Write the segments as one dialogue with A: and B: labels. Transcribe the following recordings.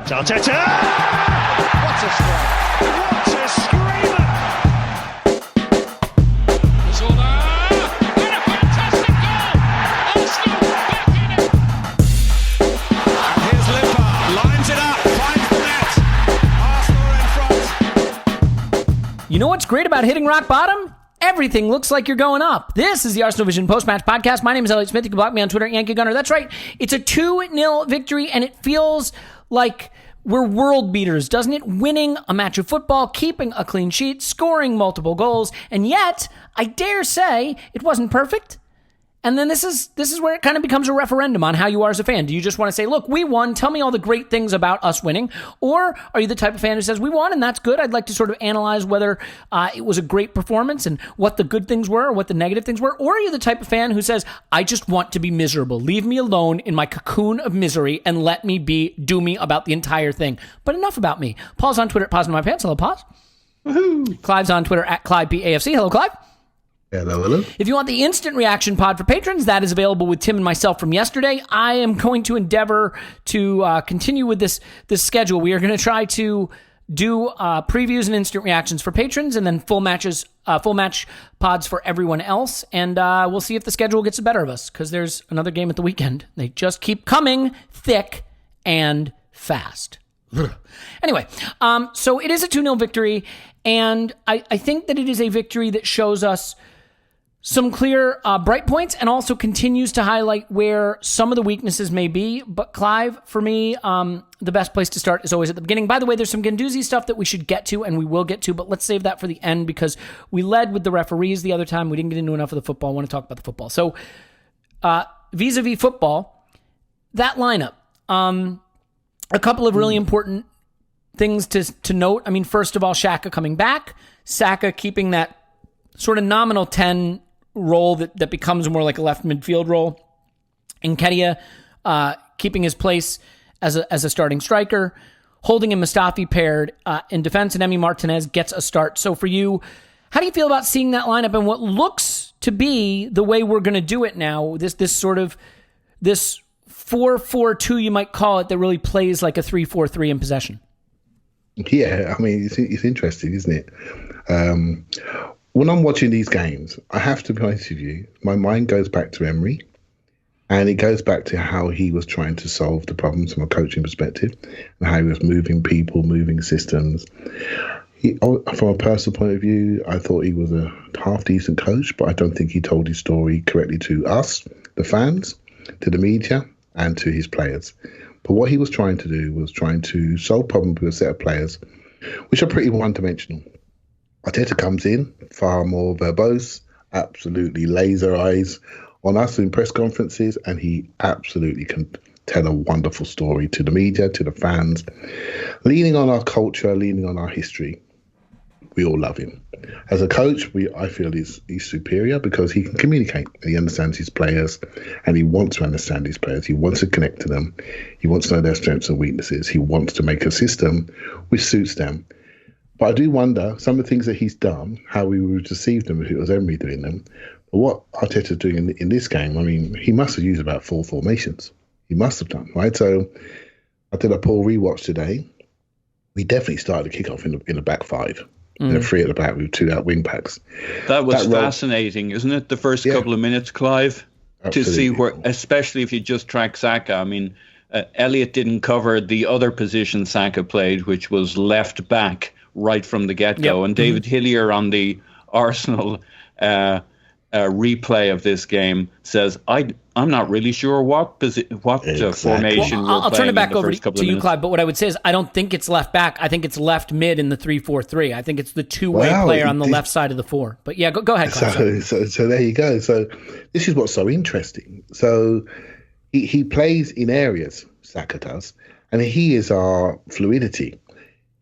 A: Arteta! What a strike! What a screamer! Zola! And a fantastic goal! Arsenal back in it! And here's Lipa, lines it up, finds the net. Arsenal are in front.
B: You know what's great about hitting rock bottom? Everything looks like you're going up. This is the Arsenal Vision post-match podcast. My name is Elliot Smith. You can block me on Twitter, Yankee Gunner. That's right. It's a 2-0 victory, and it feels like we're world beaters, doesn't it? Winning a match of football, keeping a clean sheet, scoring multiple goals, and yet, I dare say, it wasn't perfect. And then this is where it kind of becomes a referendum on how you are as a fan. Do you just want to say, look, we won, tell me all the great things about us winning? Or are you the type of fan who says, we won and that's good? I'd like to sort of analyze whether it was a great performance and what the good things were or what the negative things were. Or are you the type of fan who says, I just want to be miserable. Leave me alone in my cocoon of misery and let me be doomy about the entire thing. But enough about me. Paul's on Twitter at Pause in My Pants. Hello, Pause.
C: Woohoo.
B: Clive's on Twitter at ClivePAFC. Hello, Clive.
C: Hello.
B: If you want the instant reaction pod for patrons, that is available with Tim and myself from yesterday. I am going to endeavor to continue with this schedule. We are going to try to do previews and instant reactions for patrons, and then full match pods for everyone else. And we'll see if the schedule gets the better of us, because there's another game at the weekend. They just keep coming thick and fast. Anyway, so it is a 2-0 victory, and I think that it is a victory that shows us some clear bright points and also continues to highlight where some of the weaknesses may be. But Clive, for me, the best place to start is always at the beginning. By the way, there's some Guendouzi stuff that we should get to and we will get to, but let's save that for the end because we led with the referees the other time. We didn't get into enough of the football. I want to talk about the football. So vis-a-vis football, that lineup, a couple of really important things to note. I mean, first of all, Xhaka coming back, Saka keeping that sort of nominal 10 role that becomes more like a left midfield role. Nketiah keeping his place as a starting striker. Holding and Mustafi paired in defense, and Emi Martinez gets a start. So for you, how do you feel about seeing that lineup and what looks to be the way we're going to do it now? This 4-4-2, you might call it, that really plays like a 3-4-3 in possession.
C: Yeah, I mean, it's interesting, isn't it? When I'm watching these games, I have to be honest with you, my mind goes back to Emery, and it goes back to how he was trying to solve the problems from a coaching perspective, and how he was moving people, moving systems. From a personal point of view, I thought he was a half-decent coach, but I don't think he told his story correctly to us, the fans, to the media, and to his players. But what he was trying to do was trying to solve problems with a set of players, which are pretty one-dimensional. Arteta comes in, far more verbose, absolutely laser eyes on us in press conferences, and he absolutely can tell a wonderful story to the media, to the fans, leaning on our culture, leaning on our history. We all love him. As a coach, I feel he's superior because he can communicate. He understands his players, and he wants to understand his players. He wants to connect to them. He wants to know their strengths and weaknesses. He wants to make a system which suits them. But I do wonder, some of the things that he's done, how we would receive them if it was Emery doing them. But what Arteta's doing in this game, I mean, he must have used about 4 formations. He must have done, right? So I did a Paul rewatch today. We definitely started the kickoff in the back 5. And 3 at the back with 2 out wing packs.
D: That was fascinating, isn't it? The first couple of minutes, Clive,
C: absolutely.
D: To see where, especially if you just track Saka. I mean, Elliot didn't cover the other position Saka played, which was left back right from the get-go. And David Hillier on the Arsenal replay of this game says, I'm not really sure what formation
B: well, I'll turn it back over to you,
D: minutes.
B: Clive, but what I would say is I don't think it's left back. I think it's left mid in the 3-4-3. I think it's the two-way player on the left side of the 4. But yeah, go ahead, Clive.
C: So there you go. So this is what's so interesting. So he plays in areas, Saka does, and he is our fluidity.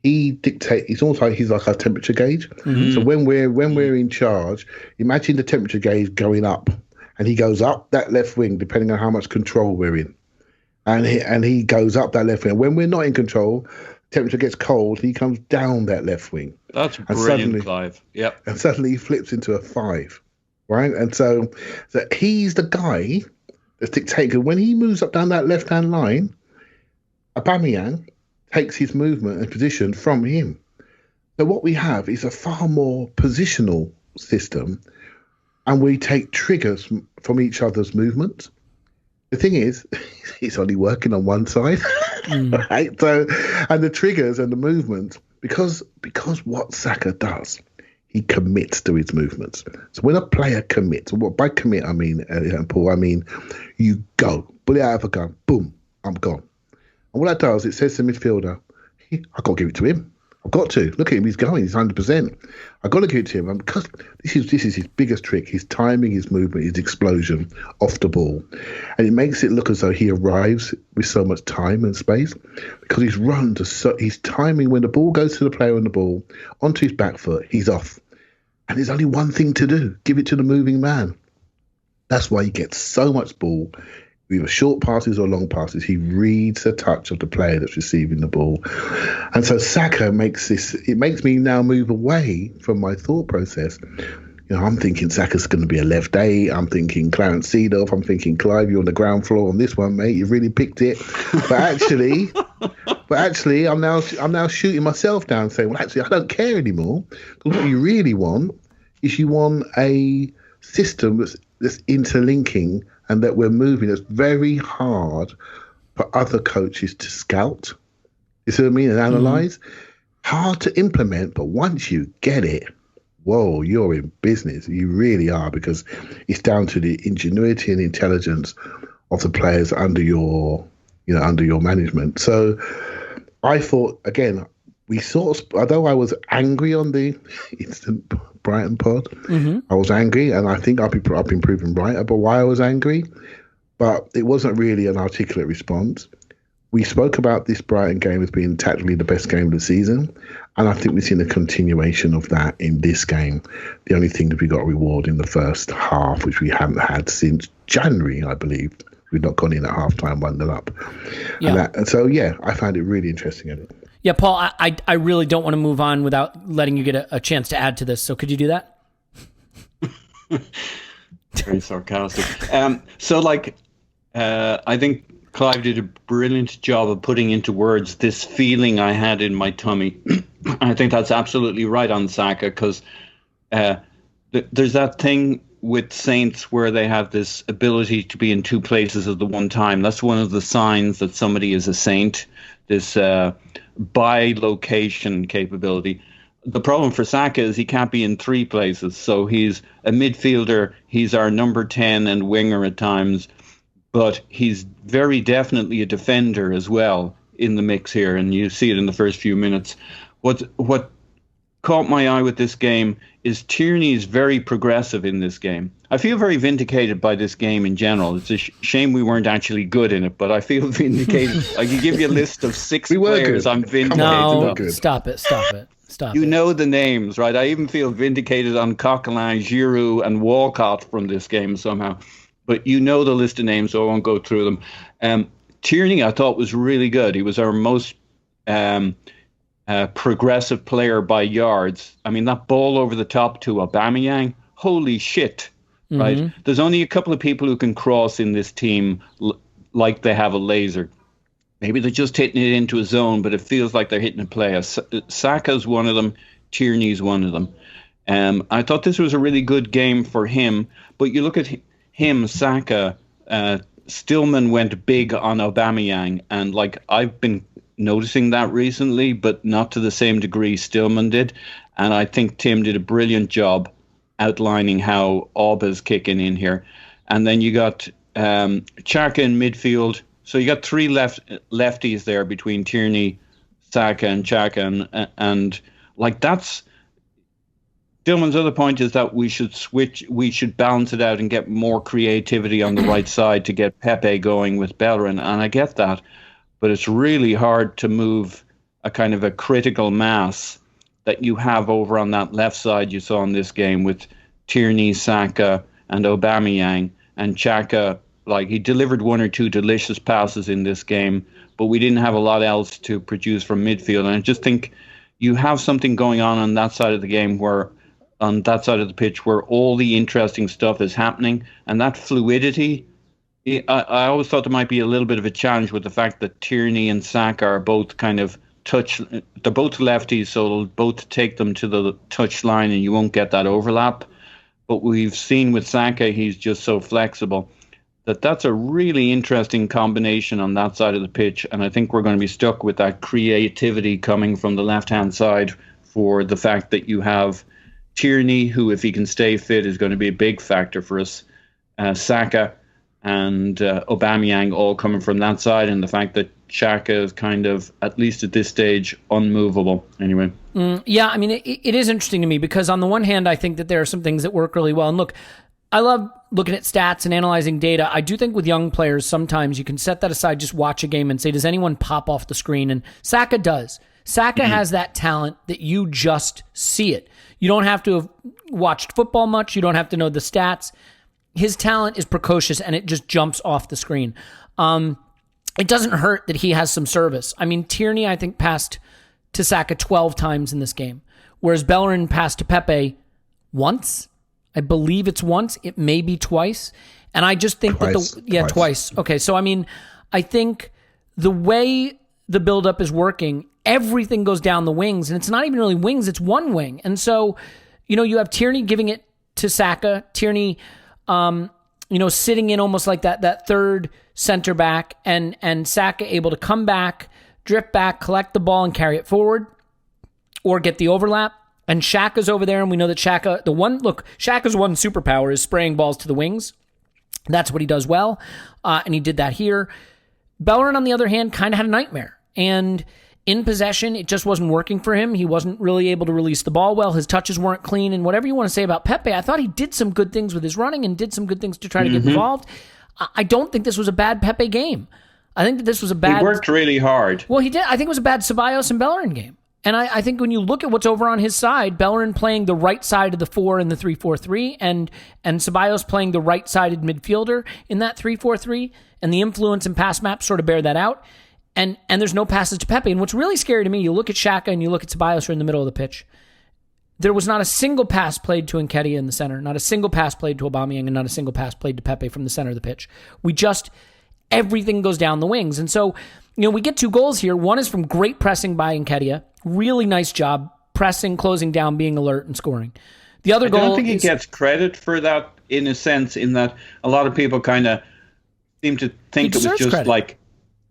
C: He dictates. He's like our temperature gauge. Mm-hmm. So when we're in charge, imagine the temperature gauge going up, and he goes up that left wing depending on how much control we're in, and he goes up that left wing. When we're not in control, temperature gets cold. He comes down that left wing.
D: That's brilliant, Clive. Yep.
C: And suddenly he flips into a 5, right? And so he's the guy that's dictating. When he moves up down that left hand line, Aubameyang takes his movement and position from him. So what we have is a far more positional system, and we take triggers from each other's movements. The thing is, it's only working on one side, right? So, and the triggers and the movements, because what Saka does, he commits to his movements. So when a player commits, what by commit I mean, Elliot and Paul, I mean you go, bullet out of a gun, boom, I'm gone. And what that does, it says to the midfielder, I've got to give it to him. I've got to. Look at him, he's going, he's 100%. I've got to give it to him. And because this is his biggest trick, his timing, his movement, his explosion off the ball. And it makes it look as though he arrives with so much time and space, because he's timing when the ball goes to the player on the ball, onto his back foot, he's off. And there's only one thing to do, give it to the moving man. That's why he gets so much ball, either short passes or long passes. He reads the touch of the player that's receiving the ball. And so Saka makes me now move away from my thought process. You know, I'm thinking Saka's going to be a left 8. I'm thinking Clarence Seedorf. I'm thinking Clive, you're on the ground floor on this one, mate. You've really picked it. But actually, I'm now shooting myself down, saying, well, actually, I don't care anymore. Because what you really want is you want a system that's interlinking and that we're moving. It's very hard for other coaches to scout. You see what I mean? And analyze. Hard to implement, but once you get it, whoa, you're in business. You really are, because it's down to the ingenuity and intelligence of the players under your management. So I thought, again, we sort of, although I was angry on the instant Brighton pod, I was angry, and I think I've been proven right about why I was angry, but it wasn't really an articulate response. We spoke about this Brighton game as being tactically the best game of the season, and I think we've seen a continuation of that in this game. The only thing that we got a reward in the first half, which we haven't had since January, I believe. We've not gone in at half-time 1-0 up.
B: Yeah.
C: And so, yeah, I found it really interesting in it.
B: Yeah, Paul, I really don't want to move on without letting you get a chance to add to this. So could you do that?
D: Very sarcastic. I think Clive did a brilliant job of putting into words this feeling I had in my tummy. I think that's absolutely right on Saka, because there's that thing with Saints where they have this ability to be in two places at the one time. That's one of the signs that somebody is a saint, this bi-location capability. The problem for Saka is he can't be in three places. So he's a midfielder, he's our number 10 and winger at times, but he's very definitely a defender as well in the mix here, and you see it in the first few minutes. What caught my eye with this game is Tierney's very progressive in this game. I feel very vindicated by this game in general. It's a shame we weren't actually good in it, but I feel vindicated. I can give you a list of 6 players I'm vindicated
B: No,
D: of.
B: stop it.
D: You know the names, right? I even feel vindicated on Coquelin, Giroud, and Walcott from this game somehow. But you know the list of names, so I won't go through them. Tierney, I thought, was really good. He was our most progressive player by yards. I mean, that ball over the top to Aubameyang, holy shit, right? There's only a couple of people who can cross in this team like they have a laser. Maybe they're just hitting it into a zone, but it feels like they're hitting a player. Saka's one of them. Tierney's one of them. I thought this was a really good game for him, but you look at him, Saka, Stillman went big on Aubameyang, and like I've been noticing that recently, but not to the same degree Stillman did. And I think Tim did a brilliant job outlining how Auba's kicking in here. And then you got Xhaka in midfield. So you got 3 lefties there between Tierney, Saka, and Xhaka, and like that's Dillman's other point is that we should balance it out and get more creativity on the right side to get Pepe going with Bellerin, and I get that, but it's really hard to move a kind of a critical mass that you have over on that left side you saw in this game with Tierney, Saka, and Aubameyang, and Xhaka. Like, he delivered 1 or 2 delicious passes in this game, but we didn't have a lot else to produce from midfield. And I just think you have something going on that side of the game on that side of the pitch where all the interesting stuff is happening, and that fluidity. I always thought there might be a little bit of a challenge with the fact that Tierney and Saka are both kind of touch. They're both lefties, so it'll both take them to the touch line, and you won't get that overlap. But we've seen with Saka, he's just so flexible that's a really interesting combination on that side of the pitch. And I think we're going to be stuck with that creativity coming from the left-hand side for the fact that you have Tierney, who, if he can stay fit, is going to be a big factor for us. Saka and Aubameyang all coming from that side, and the fact that Xhaka is kind of, at least at this stage, unmovable. Anyway.
B: Yeah, I mean, it is interesting to me because on the one hand, I think that there are some things that work really well. And look, I love looking at stats and analyzing data. I do think with young players, sometimes you can set that aside, just watch a game and say, does anyone pop off the screen? And Saka does. Saka has that talent that you just see it. You don't have to have watched football much. You don't have to know the stats. His talent is precocious and it just jumps off the screen. It doesn't hurt that he has some service. I mean, Tierney, I think, passed to Saka 12 times in this game, whereas Bellerin passed to Pepe once. I believe it's once. It may be twice. And I just think twice. Okay, so I mean, I think the way the buildup is working, everything goes down the wings, and it's not even really wings, it's one wing. And so, you have Tierney giving it to Saka, Tierney, sitting in almost like that third center back, and Saka able to come back, drift back, collect the ball, and carry it forward, or get the overlap. And Xhaka's over there, and we know that Xhaka's one superpower is spraying balls to the wings. That's what he does well, and he did that here. Bellerin, on the other hand, kind of had a nightmare. And in possession, it just wasn't working for him. He wasn't really able to release the ball well. His touches weren't clean. And whatever you want to say about Pepe, I thought he did some good things with his running and did some good things to try to get involved. I don't think this was a bad Pepe game. I think that this was a bad...
D: He worked really hard.
B: Well, he did. I think it was a bad Ceballos and Bellerin game. And I think when you look at what's over on his side, Bellerin playing the right side of the 4 in the 3-4-3, and Ceballos playing the right-sided midfielder in that 3-4-3, and the influence and pass maps sort of bear that out. And there's no passes to Pepe. And what's really scary to me, you look at Xhaka and you look at Ceballos, who are in the middle of the pitch. There was not a single pass played to Nketiah in the center, not a single pass played to Aubameyang, and not a single pass played to Pepe from the center of the pitch. Everything goes down the wings. And so, we get 2 goals here. One is from great pressing by Nketiah. Really nice job pressing, closing down, being alert, and scoring. The other goal...
D: I don't think he gets credit for that, in a sense, in that a lot of people kind of seem to think it was just credit. Like...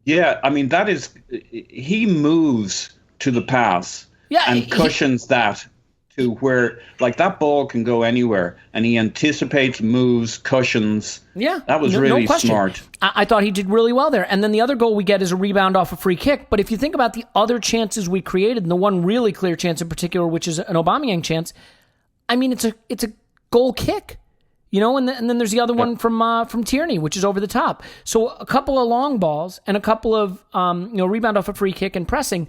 D: Yeah, I mean, that is... He moves to the pass and cushions that to where, like, that ball can go anywhere, and he anticipates, moves, cushions.
B: Yeah.
D: That was really smart.
B: I thought he did really well there. And then the other goal we get is a rebound off a free kick. But if you think about the other chances we created, and the one really clear chance in particular, which is an Aubameyang chance, I mean, it's a goal kick. And then there's the other one from Tierney, which is over the top. So a couple of long balls and a couple of rebound off a free kick and pressing.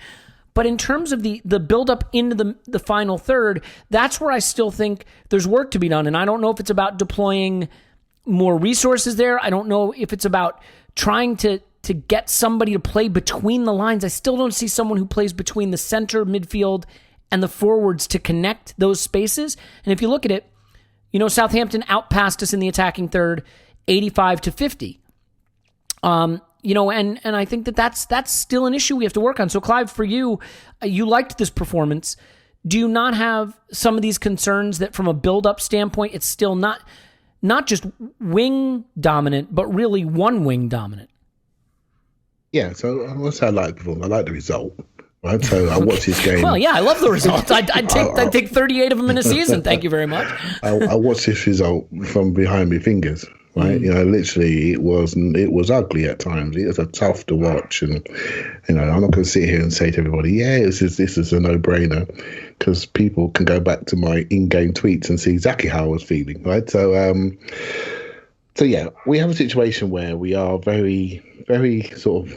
B: But in terms of the build-up into the final third, that's where I still think there's work to be done. And I don't know if it's about deploying more resources there. I don't know if it's about trying to get somebody to play between the lines. I still don't see someone who plays between the center, midfield, and the forwards to connect those spaces. And if you look at it, Southampton outpassed us in the attacking third, 85-50. And I think that's still an issue we have to work on. So, Clive, for you, you liked this performance. Do you not have some of these concerns that from a build-up standpoint, it's still not just wing dominant, but really one wing dominant?
C: Yeah, so I must say I like the performance. I like the result. Right, so I watched this game.
B: Well, yeah, I love the results. I'd take 38 of them in a season. Thank you very much.
C: I watched this result from behind my fingers. Right, literally, it was ugly at times. It was tough to watch, and I'm not going to sit here and say to everybody, "Yeah, this is a no-brainer," because people can go back to my in-game tweets and see exactly how I was feeling. Right, so yeah, we have a situation where we are very, very sort of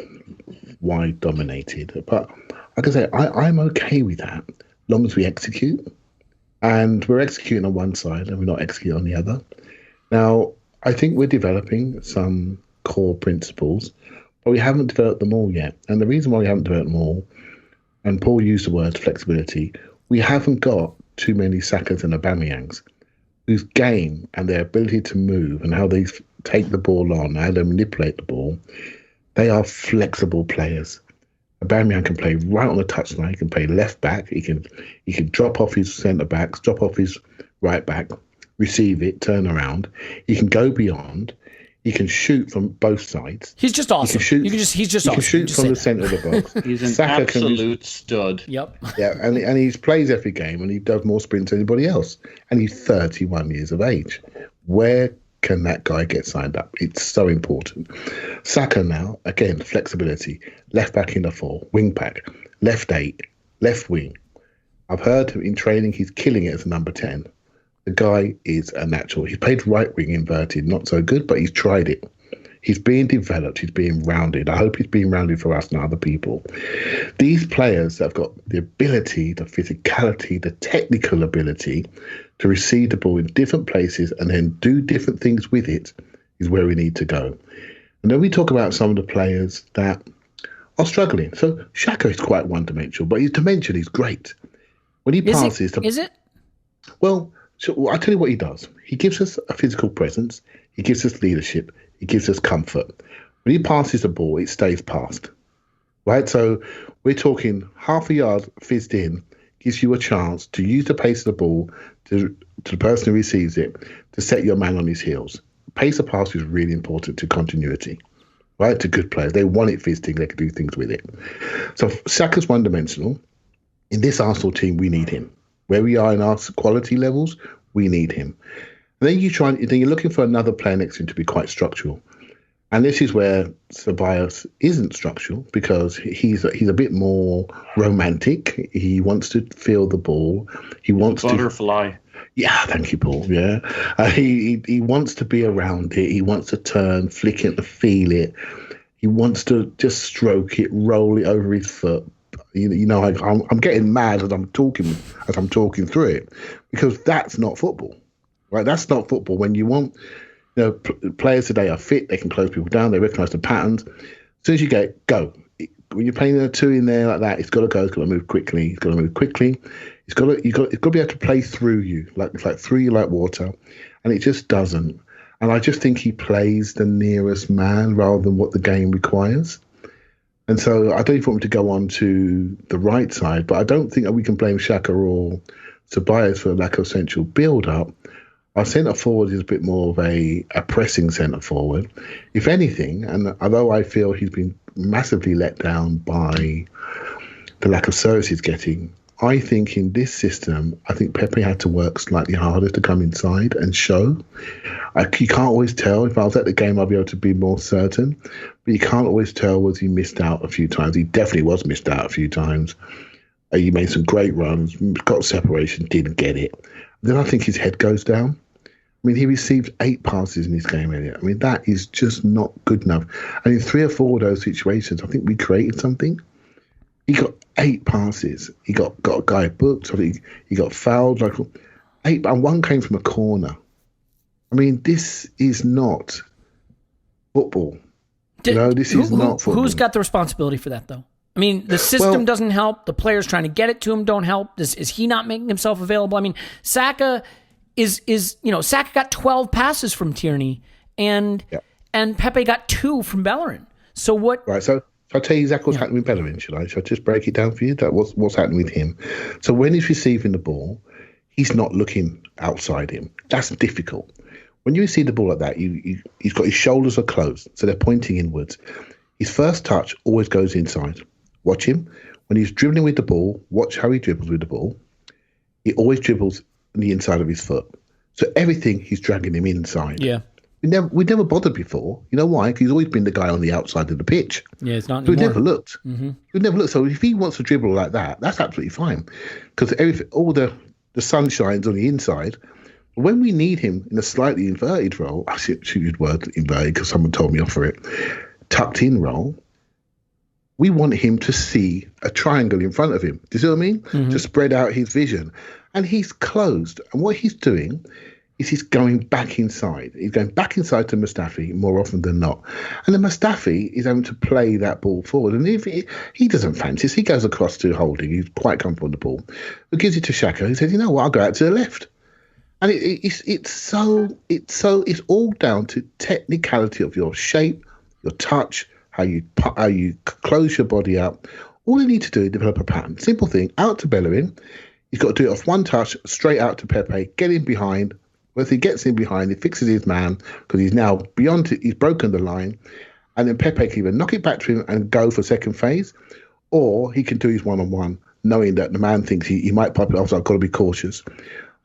C: wide dominated, but like I say, I'm okay with that, as long as we execute, and we're executing on one side and we're not executing on the other. Now, I think we're developing some core principles, but we haven't developed them all yet. And the reason why we haven't developed them all, and Paul used the word flexibility, we haven't got too many Sakas and Aubameyangs whose game and their ability to move and how they take the ball on, how they manipulate the ball, they are flexible players. Aubameyang can play right on the touchline. He can play left back. He can drop off his centre backs, drop off his right back, receive it, turn around. He can go beyond. He can shoot from both sides.
B: He's just awesome. He's just awesome.
C: He can shoot from the centre of the box.
D: He's an
C: Saka
D: absolute stud.
B: Yep.
C: Yeah, and he plays every game, and he does more sprints than anybody else. And he's 31 years of age. Where can that guy get signed up? It's so important. Saka now, again, flexibility. Left back in the 4, wing back, left 8, left wing. I've heard in training he's killing it as a number 10. The guy is a natural. He's played right wing inverted, not so good, but he's tried it. He's being developed. He's being rounded. I hope he's being rounded for us and other people. These players that have got the ability, the physicality, the technical ability to receive the ball in different places and then do different things with it is where we need to go. And then we talk about some of the players that are struggling. So Xhaka is quite one-dimensional, but his dimension is great. When he passes...
B: Is it?
C: Well... So I'll tell you what he does. He gives us a physical presence. He gives us leadership. He gives us comfort. When he passes the ball, it stays passed. Right? So we're talking half a yard fizzed in, gives you a chance to use the pace of the ball to the person who receives it to set your man on his heels. Pace of pass is really important to continuity. Right? To good players. They want it fizzed in. They can do things with it. So Saka's one-dimensional. In this Arsenal team, we need him. Where we are in our quality levels, we need him. And then you're looking for another player next to him to be quite structural. And this is where Ceballos isn't structural because he's a bit more romantic. He wants to feel the ball. He wants
D: butterfly.
C: Yeah, thank you, Paul. Yeah, he wants to be around it. He wants to turn, flick it, feel it. He wants to just stroke it, roll it over his foot. I'm getting mad as I'm talking through it because that's not football, right? That's not football. When you want, players today are fit, they can close people down, they recognise the patterns. As soon as you go. When you're playing a 2 in there like that, it's got to go. It's got to move quickly. It's got to be able to play through you, like through you like water, and it just doesn't. And I just think he plays the nearest man rather than what the game requires. And so I don't even want him to go on to the right side, but I don't think that we can blame Xhaka or Ceballos for a lack of central build-up. Our centre-forward is a bit more of a pressing centre-forward. If anything, and although I feel he's been massively let down by the lack of service he's getting, I think in this system, I think Pepe had to work slightly harder to come inside and show. You can't always tell. If I was at the game, I'd be able to be more certain. But you can't always tell, was he missed out a few times? He definitely was missed out a few times. He made some great runs, got separation, didn't get it. Then I think his head goes down. I mean, he received 8 passes in this game, Elliot. I mean, that is just not good enough. And in 3 or 4 of those situations, I think we created something. He got 8 passes. He got a guy booked. I think he got fouled. 8, and 1 came from a corner. I mean, this is not football. This is not football.
B: Who's got the responsibility for that, though? I mean, the system doesn't help. The players trying to get it to him don't help. Is he not making himself available? I mean, Saka Saka got 12 passes from Tierney, and Pepe got 2 from Bellerin. So what?
C: Right. So I'll tell you exactly what's happening with Bellerin. Should I just break it down for you? What's happening with him? So when he's receiving the ball, he's not looking outside him. That's difficult. When you receive the ball like that, he's got his shoulders are closed, so they're pointing inwards. His first touch always goes inside. Watch him. When he's dribbling with the ball, watch how he dribbles with the ball. He always dribbles on the inside of his foot. So everything, he's dragging him inside.
B: Yeah.
C: We never bothered before. You know why? Because he's always been the guy on the outside of the pitch.
B: Yeah, it's not
C: so
B: anymore.
C: We never looked.
B: Mm-hmm.
C: We never looked. So if he wants to dribble like that, that's absolutely fine. Because all the sun shines on the inside. When we need him in a slightly inverted role, I should use the word inverted because someone told me off for it, tucked in role, we want him to see a triangle in front of him. Do you see what I mean? Mm-hmm. To spread out his vision. And he's closed. And what he's doing is he's going back inside. He's going back inside to Mustafi more often than not. And then Mustafi is having to play that ball forward. And if he doesn't fancy this, he goes across to Holding. He's quite comfortable on the ball. He gives it to Xhaka. He says, you know what, I'll go out to the left. And it's all down to technicality of your shape, your touch, how you close your body up. All they need to do is develop a pattern. Simple thing, out to Bellerin. He's got to do it off one touch, straight out to Pepe, get in behind. Once he gets in behind, he fixes his man because he's now beyond it, he's broken the line. And then Pepe can either knock it back to him and go for second phase, or he can do his one-on-one, knowing that the man thinks he might pop it off, so I've got to be cautious.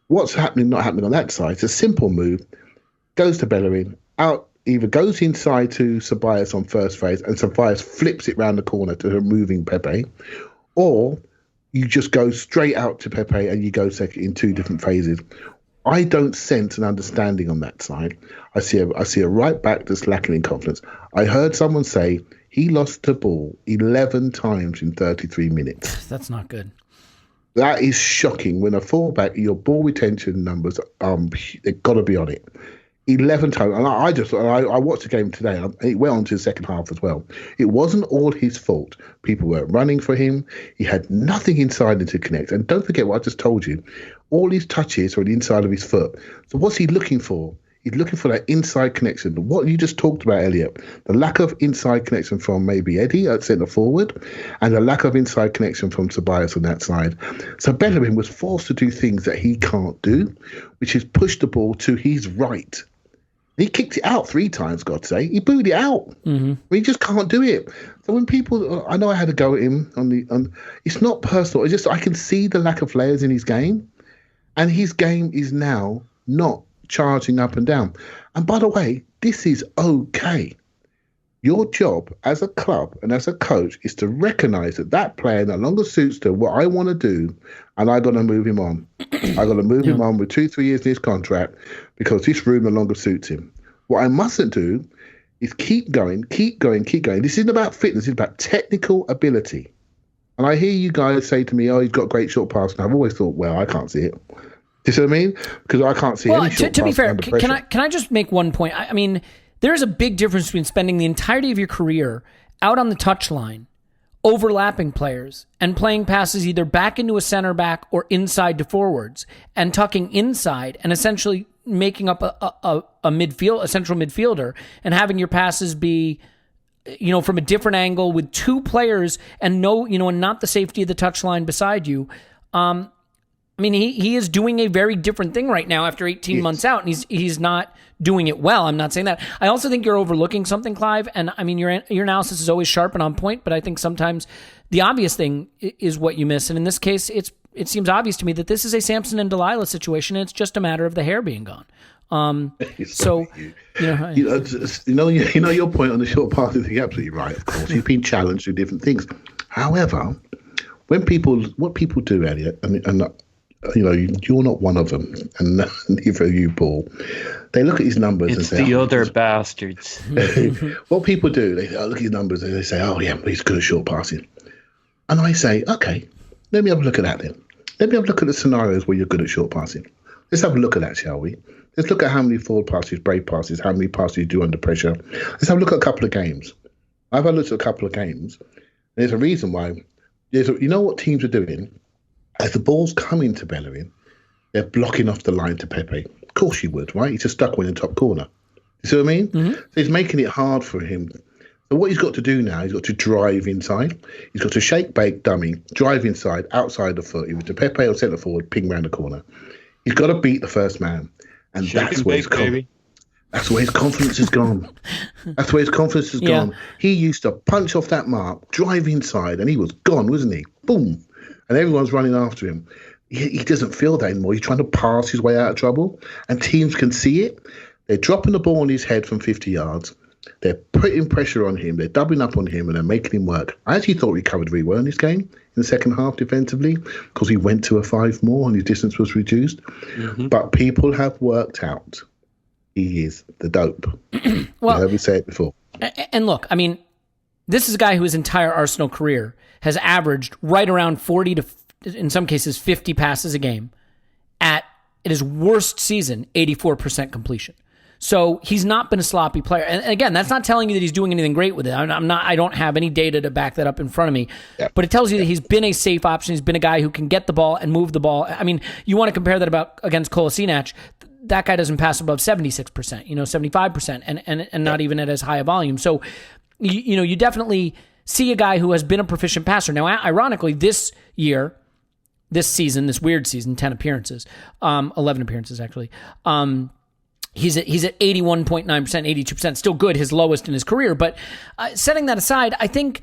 C: What's happening, not happening on that side, it's a simple move. Goes to Bellerin, out, either goes inside to Ceballos on first phase, and Ceballos flips it round the corner to removing Pepe, or you just go straight out to Pepe and you go second in two different phases. I don't sense an understanding on that side. I see a right back that's lacking in confidence. I heard someone say he lost the ball 11 times in 33 minutes.
B: That's not good.
C: That is shocking. When a fullback, your ball retention numbers, they've got to be on it. 11 times. And I watched the game today. And it went on to the second half as well. It wasn't all his fault. People were running for him. He had nothing inside him to connect. And don't forget what I just told you. All his touches are on the inside of his foot. So what's he looking for? He's looking for that inside connection. What you just talked about, Elliot, the lack of inside connection from maybe Eddie at centre forward, and the lack of inside connection from Ceballos on that side. So Bellerin was forced to do things that he can't do, which is push the ball to his right. He kicked it out 3 times, God's sake. He booed it out. Mm-hmm. He just can't do it. So when people, I know I had to go at him it's not personal. It's just I can see the lack of layers in his game, and his game is now not charging up and down. And by the way, this is okay. Your job as a club and as a coach is to recognise that player no longer suits to what I want to do, and I got to move him on. I got to move him on with 2-3 years in his contract because this room no longer suits him. What I mustn't do is keep going. This isn't about fitness, it's about technical ability. And I hear you guys say to me, oh, he's got great short pass. And I've always thought, well, I can't see it. Do you see what I mean? Because I can't see any short pass. To be fair,
B: can I just make one point? I mean, there's a big difference between spending the entirety of your career out on the touchline, overlapping players, and playing passes either back into a center back or inside to forwards, and tucking inside and essentially making up a central midfielder, and having your passes be, from a different angle with 2 players and and not the safety of the touchline beside you. I mean, he is doing a very different thing right now after 18 months out, and he's not doing it well. I'm not saying that. I also think you're overlooking something, Clive, and I mean, your analysis is always sharp and on point, but I think sometimes the obvious thing is what you miss. And in this case, it seems obvious to me that this is a Samson and Delilah situation, and it's just a matter of the hair being gone. So, your point on the short pass is absolutely right, of course. You've been challenged with different things. However, what people do, Elliot, and you're not one of them, and neither are you, Paul. They look at his numbers and say,
E: it's the other bastards.
C: What people do, they look at his numbers and they say, oh, yeah, he's good at short passing. And I say, okay, let me have a look at that then. Let me have a look at the scenarios where you're good at short passing. Let's have a look at that, shall we? Let's look at how many forward passes, break passes, how many passes you do under pressure. Let's have a look at a couple of games. I've had a look at a couple of games. There's a reason why. You know what teams are doing? As the ball's coming to Bellerin, they're blocking off the line to Pepe. Of course you would, right? He's just stuck in the top corner. You see what I mean? Mm-hmm. So he's making it hard for him. So what he's got to do now, he's got to drive inside. He's got to shake, bake, dummy, drive inside, outside the foot, either to Pepe or centre forward, ping round the corner. He's got to beat the first man. And that's where his confidence is gone. That's where his confidence is gone. He used to punch off that mark, drive inside, and he was gone, wasn't he? Boom. And everyone's running after him. He doesn't feel that anymore. He's trying to pass his way out of trouble, and teams can see it. They're dropping the ball on his head from 50 yards. They're putting pressure on him. They're doubling up on him, and they're making him work. I actually thought he covered really well in this game, in the second half defensively, because he went to a 5 more and his distance was reduced. Mm-hmm. But people have worked out he is the dope.
B: Well,
C: you heard me say it before.
B: And look, I mean, this is a guy whose entire Arsenal career has averaged right around 40 to, in some cases, 50 passes a game. At his worst season, 84% completion. So he's not been a sloppy player. And again, that's not telling you that he's doing anything great with it. I don't have any data to back that up in front of me. Yeah. But it tells you that he's been a safe option. He's been a guy who can get the ball and move the ball. I mean, you want to compare that against Kolasinac. That guy doesn't pass above 76%, 75%, and not even at as high a volume. So, you definitely see a guy who has been a proficient passer. Now, ironically, this season, this weird season, 10 appearances, 11 appearances actually. He's at 81.9%, 82%, still good, his lowest in his career. But setting that aside, I think,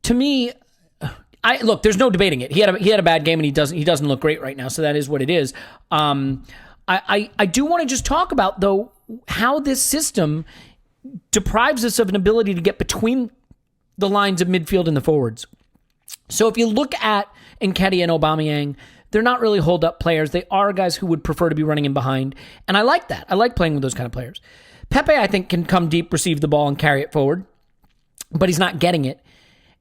B: to me, look, there's no debating it. He had a bad game, and he doesn't look great right now. So that is what it is. I do want to just talk about, though, how this system deprives us of an ability to get between the lines of midfield and the forwards. So if you look at Nketiah and Aubameyang, they're not really hold-up players. They are guys who would prefer to be running in behind, and I like that. I like playing with those kind of players. Pepe, I think, can come deep, receive the ball, and carry it forward, but he's not getting it.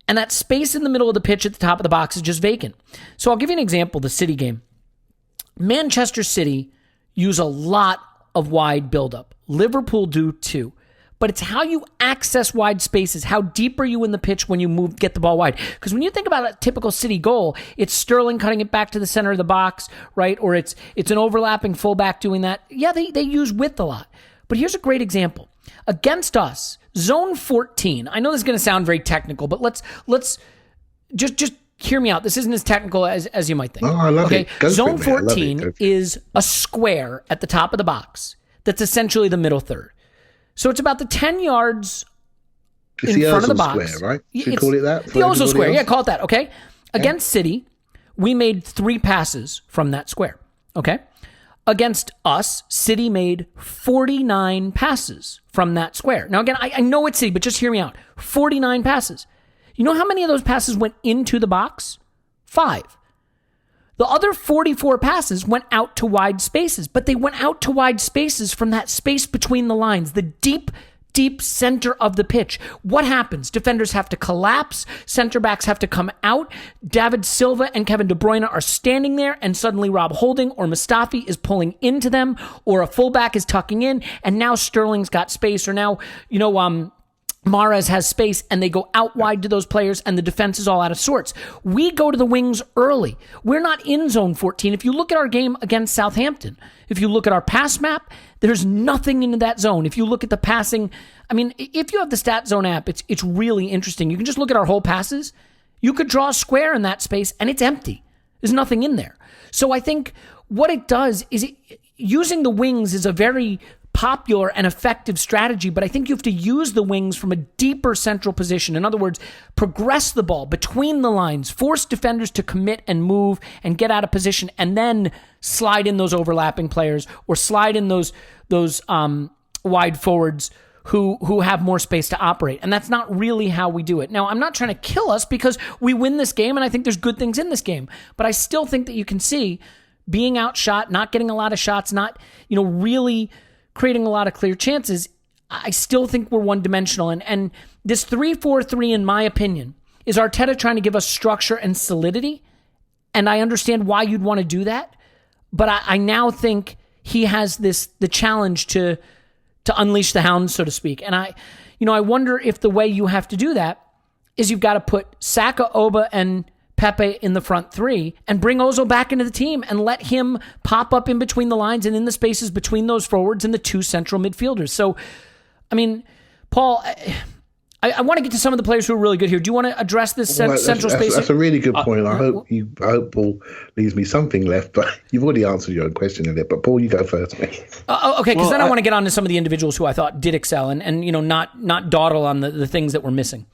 B: And that space in the middle of the pitch at the top of the box is just vacant. So I'll give you an example, the City game. Manchester City use a lot of wide buildup. Liverpool do too. But it's how you access wide spaces. How deep are you in the pitch when you get the ball wide? Because when you think about a typical City goal, it's Sterling cutting it back to the center of the box, right? Or it's an overlapping fullback doing that. Yeah, they use width a lot. But here's a great example. Against us, zone 14. I know this is going to sound very technical, but let's just hear me out. This isn't as technical as you might think.
C: Oh, I love it.
B: Zone 14 is a square at the top of the box that's essentially the middle third. So it's about the 10 yards in front of the box.
C: Square, right? Should we call it that?
B: The Ozil square. Yeah, call it that, okay? Against City, we made 3 passes from that square, okay? Against us, City made 49 passes from that square. Now, again, I know it's City, but just hear me out. 49 passes. You know how many of those passes went into the box? 5. The other 44 passes went out to wide spaces, but they went out to wide spaces from that space between the lines, the deep center of the pitch. What happens? Defenders have to collapse. Center backs have to come out. David Silva and Kevin De Bruyne are standing there, and suddenly Rob Holding or Mustafi is pulling into them, or a fullback is tucking in, and now Sterling's got space, or now, Mahrez has space, and they go out wide to those players, and the defense is all out of sorts. We go to the wings early. We're not in zone 14. If you look at our game against Southampton, if you look at our pass map, there's nothing in that zone. If you look at the passing, I mean, if you have the Stat Zone app, it's really interesting. You can just look at our whole passes. You could draw a square in that space, and it's empty. There's nothing in there. So I think what it does is using the wings is a very popular and effective strategy, but I think you have to use the wings from a deeper central position. In other words, progress the ball between the lines, force defenders to commit and move and get out of position, and then slide in those overlapping players or slide in those wide forwards who have more space to operate. And that's not really how we do it. Now, I'm not trying to kill us because we win this game, and I think there's good things in this game, but I still think that you can see being outshot, not getting a lot of shots, not really creating a lot of clear chances. I still think we're one-dimensional. And this 3-4-3, in my opinion, is Arteta trying to give us structure and solidity. And I understand why you'd want to do that. But I now think he has the challenge to unleash the hounds, so to speak. And I wonder if the way you have to do that is you've got to put Saka, Auba, and Pepe in the front 3 and bring Ozil back into the team and let him pop up in between the lines and in the spaces between those forwards and the 2 central midfielders. So, I mean, Paul, I want to get to some of the players who are really good here. Do you want to address this central space?
C: That's a really good point. I hope Paul leaves me something left, but you've already answered your own question in it. But Paul, you go first, mate.
B: Okay, because then I want to get on to some of the individuals who I thought did excel and not dawdle on the things that were missing.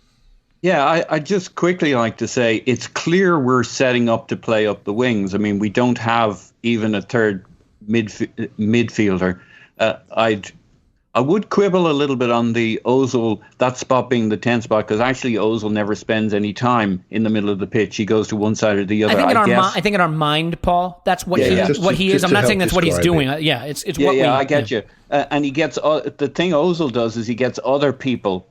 D: Yeah, I just quickly like to say it's clear we're setting up to play up the wings. I mean, we don't have even a third midfielder. I would quibble a little bit on the Ozil, that spot being the 10th spot, because actually Ozil never spends any time in the middle of the pitch. He goes to one side or the other.
B: I think in our mind, Paul, that's what he is. I'm not saying that's what he's doing. It's what we...
D: I get you. And he gets... the thing Ozil does is he gets other people...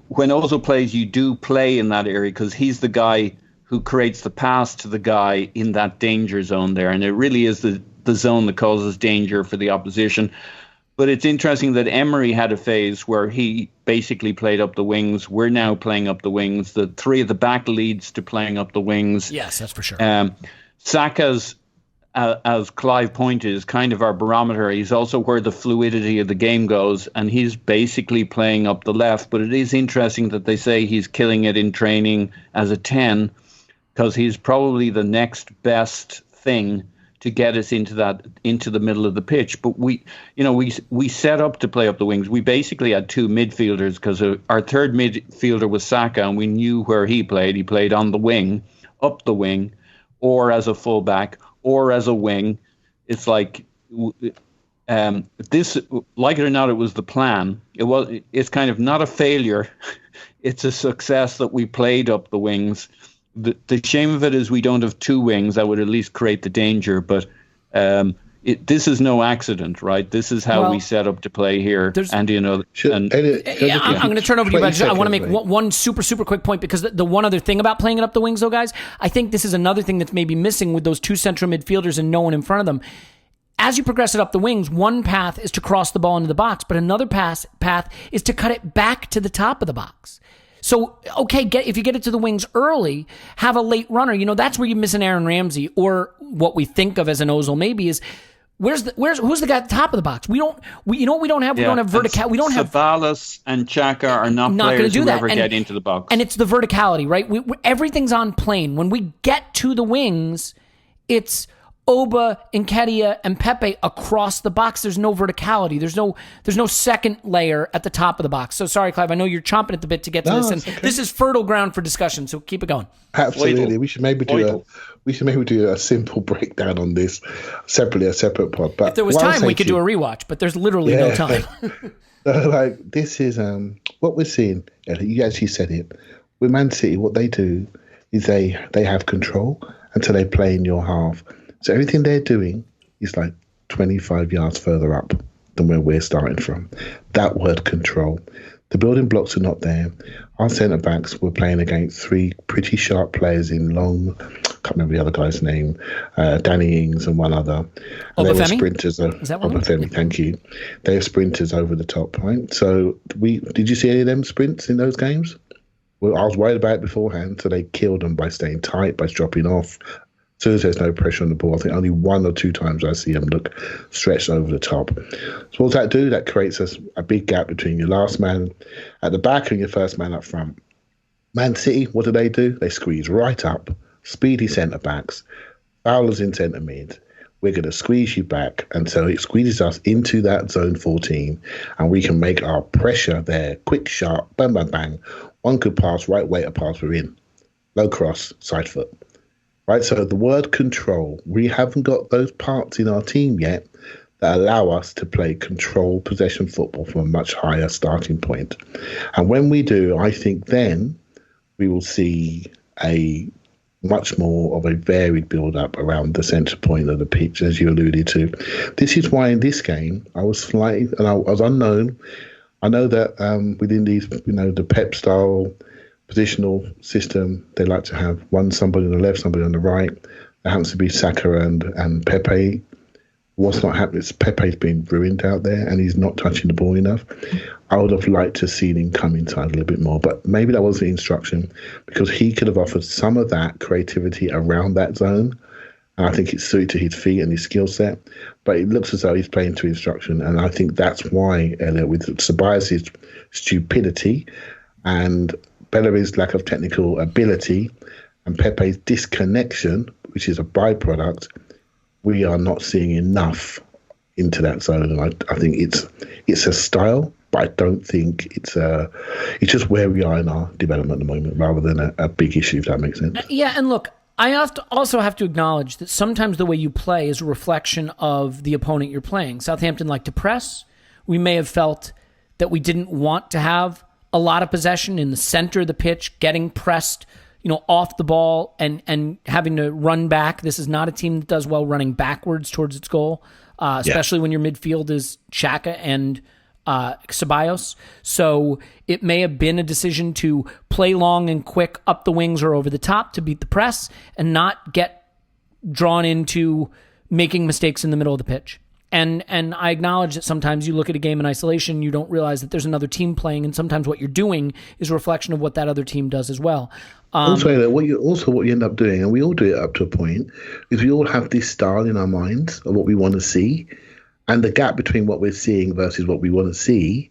D: When Ozil plays, you do play in that area because he's the guy who creates the pass to the guy in that danger zone there. And it really is the zone that causes danger for the opposition. But it's interesting that Emery had a phase where he basically played up the wings. We're now playing up the wings. The 3 at the back leads to playing up the wings.
B: Yes, that's for sure.
D: Saka's as Clive pointed, is kind of our barometer. He's also where the fluidity of the game goes, and he's basically playing up the left. But it is interesting that they say he's killing it in training as a 10, because he's probably the next best thing to get us into the middle of the pitch. But we set up to play up the wings. We basically had two midfielders, because our third midfielder was Saka, and we knew where he played. He played on the wing, up the wing, or as a fullback, or as a wing. It's like this, like it or not, it was the plan. It's kind of not a failure. It's a success that we played up the wings. The shame of it is we don't have two wings. That would at least create the danger. But this is no accident, right? This is how we set up to play here. And
B: I'm going to turn over to you, but I want to make one super, super quick point, because the one other thing about playing it up the wings, though, guys, I think this is another thing that's maybe missing with those two central midfielders and no one in front of them. As you progress it up the wings, one path is to cross the ball into the box, but another path is to cut it back to the top of the box. So, okay, if you get it to the wings early, have a late runner. That's where you miss an Aaron Ramsey, or what we think of as an Ozil maybe is, who's the guy at the top of the box? We don't have vertical. We don't have
D: Ceballos and Xhaka are not players who ever get into the box.
B: And it's the verticality, right? Everything's on plane. When we get to the wings, it's Auba, Nketiah, and Pepe across the box. There's no verticality. There's no second layer at the top of the box. So sorry, Clive, I know you're chomping at the bit to get to this, and this is fertile ground for discussion. So keep it going.
C: Absolutely, we should maybe do a simple breakdown on this separately, a separate pod. But
B: if there was time, we could do a rewatch. But there's literally no time.
C: This is what we're seeing. You actually said it. With Man City, what they do is they have control until they play in your half. So everything they're doing is like 25 yards further up than where we're starting from. That word control. The building blocks are not there. Our centre-backs were playing against three pretty sharp players in long, can't remember the other guy's name, Danny Ings and one other. And they were sprinters.
B: Is that one?
C: Obafemi, thank you. They are sprinters over the top, right? So did you see any of them sprints in those games? Well, I was worried about it beforehand, so they killed them by staying tight, by dropping off. As soon as there's no pressure on the ball, I think only one or two times I see them look stretched over the top. So what does that do? That creates a big gap between your last man at the back and your first man up front. Man City, what do? They squeeze right up, speedy centre-backs, Fowler's in centre mid. We're going to squeeze you back, and so it squeezes us into that zone 14, and we can make our pressure there quick, sharp, bang, bang, bang. One could pass, right way to pass, we're in. Low cross, side foot. Right, so the word control, we haven't got those parts in our team yet that allow us to play control possession football from a much higher starting point. And when we do, I think then we will see a much more of a varied build-up around the centre point of the pitch, as you alluded to. This is why in this game I was slightly, and I was unknown. I know that within these, the Pep style positional system, they like to have somebody on the left, somebody on the right. There happens to be Saka and Pepe. What's not happening is Pepe's been ruined out there, and he's not touching the ball enough. I would have liked to see him come inside a little bit more, but maybe that was the instruction, because he could have offered some of that creativity around that zone, and I think it's suited to his feet and his skill set. But it looks as though he's playing to instruction, and I think that's why, Elliot, with Ceballos' stupidity and Bellerin's lack of technical ability and Pepe's disconnection, which is a byproduct, we are not seeing enough into that zone. And I think it's a style, but I don't think it's just where we are in our development at the moment, rather than a big issue, if that makes sense.
B: Yeah, and look, I also have to acknowledge that sometimes the way you play is a reflection of the opponent you're playing. Southampton like to press. We may have felt that we didn't want to have a lot of possession in the center of the pitch, getting pressed, off the ball and having to run back. This is not a team that does well running backwards towards its goal, especially when your midfield is Xhaka and Ceballos. So it may have been a decision to play long and quick up the wings or over the top to beat the press and not get drawn into making mistakes in the middle of the pitch. And I acknowledge that sometimes you look at a game in isolation, you don't realize that there's another team playing, and sometimes what you're doing is a reflection of what that other team does as well.
C: Also, what you end up doing, and we all do it up to a point, is we all have this style in our minds of what we want to see, and the gap between what we're seeing versus what we want to see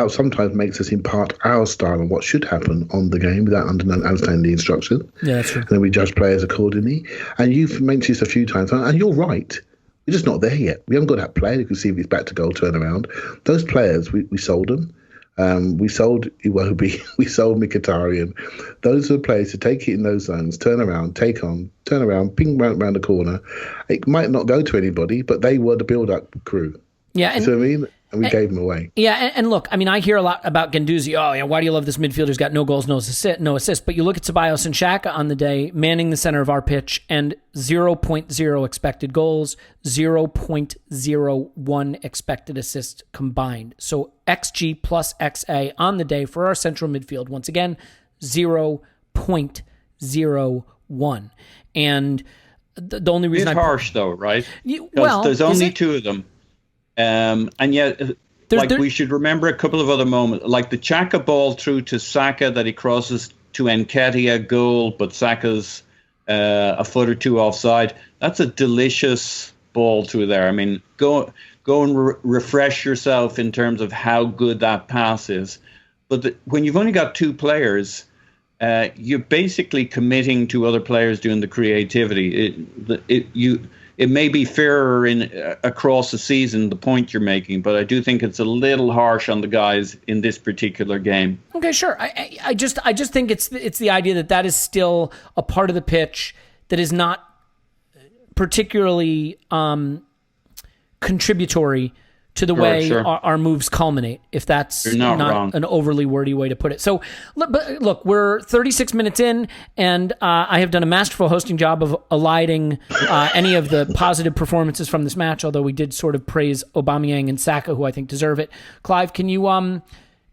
C: sometimes makes us impart our style on what should happen on the game without understanding the instruction.
B: Yeah, that's true.
C: And then we judge players accordingly. And you've mentioned this a few times, and you're right. We're just not there yet. We haven't got that player who can see if he's back to goal turnaround. Those players, we sold them. We sold Iwobi, we sold Mkhitaryan. Those are the players to take it in those zones, turn around, turn around, ping round the corner. It might not go to anybody, but they were the build-up crew.
B: Yeah, and,
C: you know what I mean? And we gave them away.
B: Yeah, and look, I mean, I hear a lot about Guendouzi. Oh, yeah, why do you love this midfielder? He's got no goals, no assists. But you look at Ceballos and Xhaka on the day, manning the center of our pitch, and 0.0 expected goals, 0.01 expected assists combined. So XG plus XA on the day for our central midfield. Once again, 0.01. And the only reason
D: it's harsh, though, right?
B: Well,
D: there's only two of them. And yet, we should remember a couple of other moments, like the Xhaka ball through to Saka that he crosses to Nketiah goal, but Saka's a foot or two offside. That's a delicious ball through there. I mean, go and refresh yourself in terms of how good that pass is. But when you've only got two players, you're basically committing to other players doing the creativity. It may be fairer across the season, the point you're making, but I do think it's a little harsh on the guys in this particular game.
B: Okay, sure. I just think it's the idea that is still a part of the pitch that is not particularly contributory to the way our moves culminate, if that's not an overly wordy way to put it. So, look, we're 36 minutes in, and I have done a masterful hosting job of eliding any of the positive performances from this match, although we did sort of praise Aubameyang and Saka, who I think deserve it. Clive, can you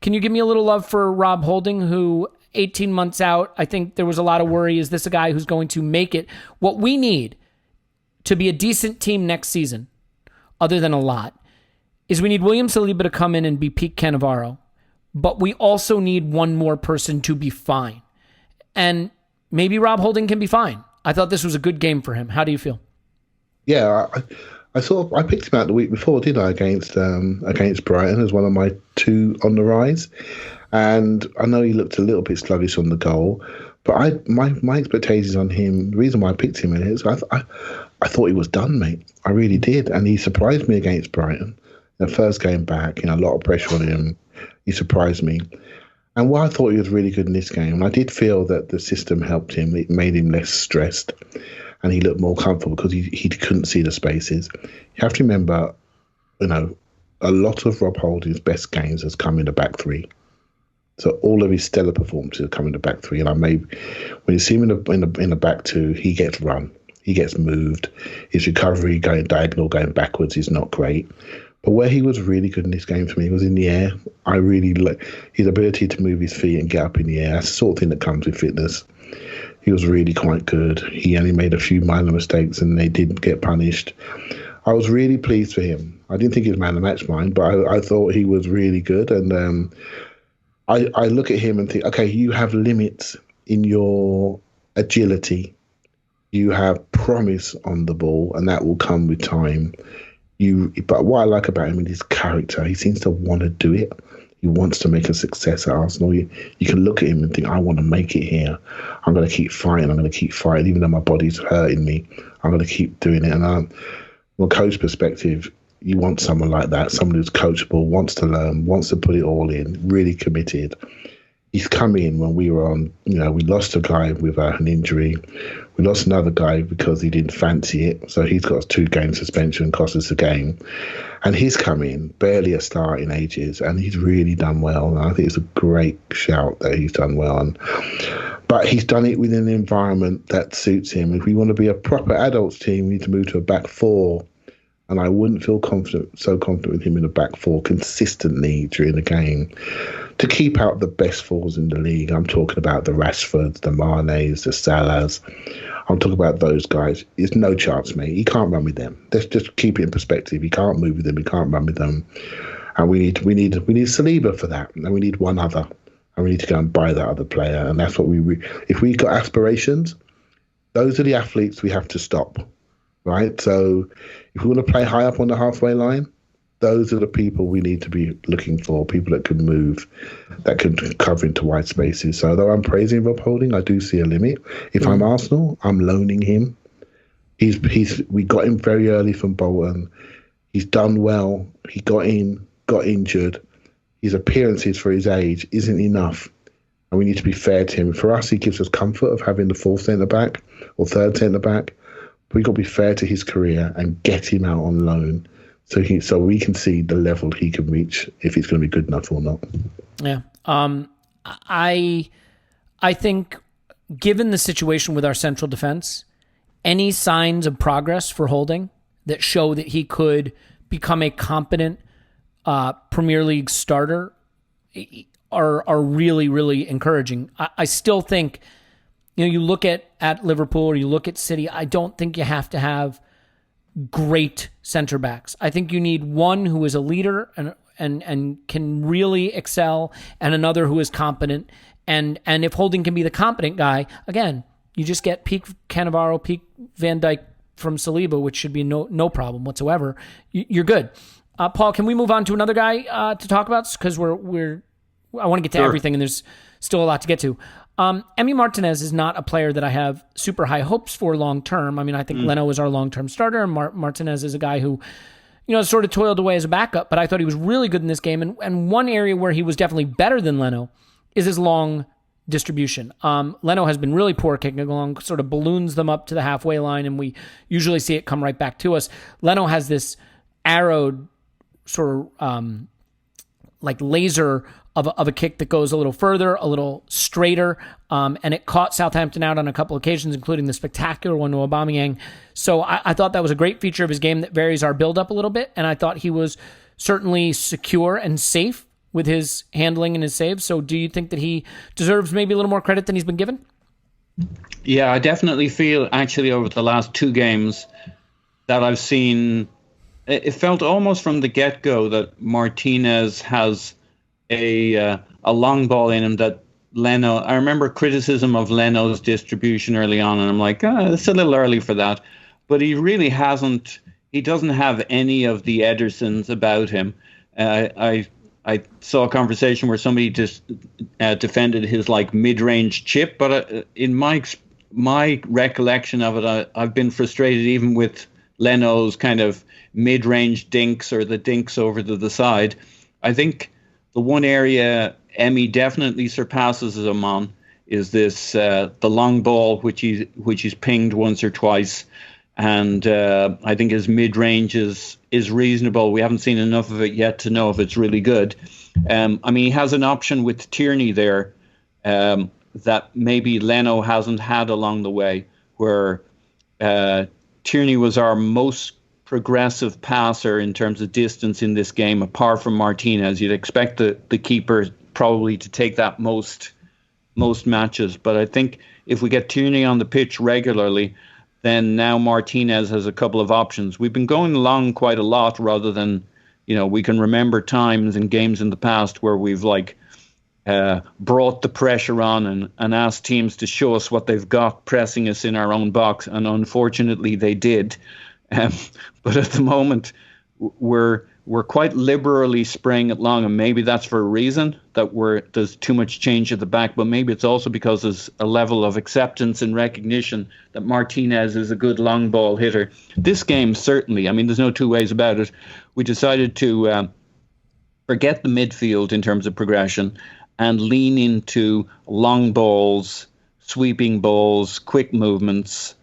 B: give me a little love for Rob Holding, who 18 months out, I think there was a lot of worry, is this a guy who's going to make it? What we need to be a decent team next season, other than a lot, is we need William Saliba to come in and be peak Cannavaro, but we also need one more person to be fine. And maybe Rob Holding can be fine. I thought this was a good game for him. How do you feel?
C: Yeah, I picked him out the week before, didn't I, against Brighton as one of my two on the rise. And I know he looked a little bit sluggish on the goal, but my expectations on him, the reason why I picked him in it is I thought he was done, mate. I really did. And he surprised me against Brighton. The first game back, a lot of pressure on him. He surprised me. And while I thought he was really good in this game, I did feel that the system helped him. It made him less stressed and he looked more comfortable because he couldn't see the spaces. You have to remember, a lot of Rob Holding's best games has come in the back three. So all of his stellar performances come in the back three. And when you see him in the back two, he gets run. He gets moved. His recovery going diagonal, going backwards is not great. But where he was really good in this game for me was in the air. I really like his ability to move his feet and get up in the air. That's the sort of thing that comes with fitness. He was really quite good. He only made a few minor mistakes and they didn't get punished. I was really pleased for him. I didn't think he was man of the match, mind, but I thought he was really good. And I look at him and think, okay, you have limits in your agility. You have promise on the ball, and that will come with time. But what I like about him is his character. He seems to want to do it. He wants to make a success at Arsenal. You can look at him and think, I want to make it here. I'm going to keep fighting. Even though my body's hurting me. I'm going to keep doing it. And from a coach perspective, you want someone like that, someone who's coachable, wants to learn, wants to put it all in, really committed. He's come in when we were on, we lost a guy with an injury. We lost another guy because he didn't fancy it. So he's got a 2-game suspension, cost us a game. And he's come in, barely a start in ages, and he's really done well. And I think it's a great shout that he's done well. But he's done it within an environment that suits him. If we want to be a proper adults team, we need to move to a back four. And I wouldn't feel so confident with him in the back four consistently during the game to keep out the best fours in the league. I'm talking about the Rashfords, the Manes, the Salahs. I'm talking about those guys. It's no chance, mate. He can't run with them. Let's just keep it in perspective. He can't move with them. He can't run with them. And we need Saliba for that, and we need one other, and we need to go and buy that other player. And that's what if we got aspirations, those are the athletes we have to stop, right? So if we want to play high up on the halfway line, those are the people we need to be looking for, people that can move, that can cover into wide spaces. So although I'm praising Rob Holding, I do see a limit. If I'm Arsenal, I'm loaning him. We got him very early from Bolton. He's done well. He got injured. His appearances for his age isn't enough. And we need to be fair to him. For us, he gives us comfort of having the fourth centre-back or third centre-back. But we've got to be fair to his career and get him out on loan so we can see the level he can reach, if it's going to be good enough or not.
B: Yeah. I think given the situation with our central defense, any signs of progress for Holding that show that he could become a competent Premier League starter are really, really encouraging. I still think, you look at Liverpool or you look at City, I don't think you have to have great center backs. I think you need one who is a leader and can really excel, and another who is competent. And if Holding can be the competent guy, again, you just get peak Cannavaro, peak Van Dijk from Saliba, which should be no problem whatsoever. You're good. Paul, can we move on to another guy to talk about? Because I want to get to everything, and there's still a lot to get to. Emi Martinez is not a player that I have super high hopes for long term. I mean, I think Leno is our long term starter, and Martinez is a guy who, sort of toiled away as a backup. But I thought he was really good in this game, and one area where he was definitely better than Leno is his long distribution. Leno has been really poor kicking along, sort of balloons them up to the halfway line, and we usually see it come right back to us. Leno has this arrowed sort of like laser of a kick that goes a little further, a little straighter, and it caught Southampton out on a couple occasions, including the spectacular one to Aubameyang. So I thought that was a great feature of his game that varies our build-up a little bit, and I thought he was certainly secure and safe with his handling and his saves. So do you think that he deserves maybe a little more credit than he's been given?
D: Yeah, I definitely feel actually over the last two games that I've seen, it felt almost from the get-go that Martinez has a long ball in him that Leno, I remember criticism of Leno's distribution early on, and I'm like, it's a little early for that. But he really he doesn't have any of the Edersons about him. I saw a conversation where somebody just defended his mid-range chip, but in my recollection of it, I've been frustrated even with Leno's kind of mid-range dinks or the dinks over to the side. I think the one area Emi definitely surpasses him on is this the long ball, which he's pinged once or twice, and I think his mid-range is reasonable. We haven't seen enough of it yet to know if it's really good. He has an option with Tierney there that maybe Leno hasn't had along the way, where Tierney was our most progressive passer in terms of distance in this game, apart from Martinez. You'd expect the keeper probably to take that most matches. But I think if we get Tierney on the pitch regularly, then now Martinez has a couple of options. We've been going along quite a lot rather than, we can remember times in games in the past where we've brought the pressure on and asked teams to show us what they've got, pressing us in our own box. And unfortunately they did. But at the moment, we're quite liberally spraying it long, and maybe that's for a reason that there's too much change at the back. But maybe it's also because there's a level of acceptance and recognition that Martinez is a good long ball hitter. This game certainly, there's no two ways about it. We decided to forget the midfield in terms of progression and lean into long balls, sweeping balls, quick movements.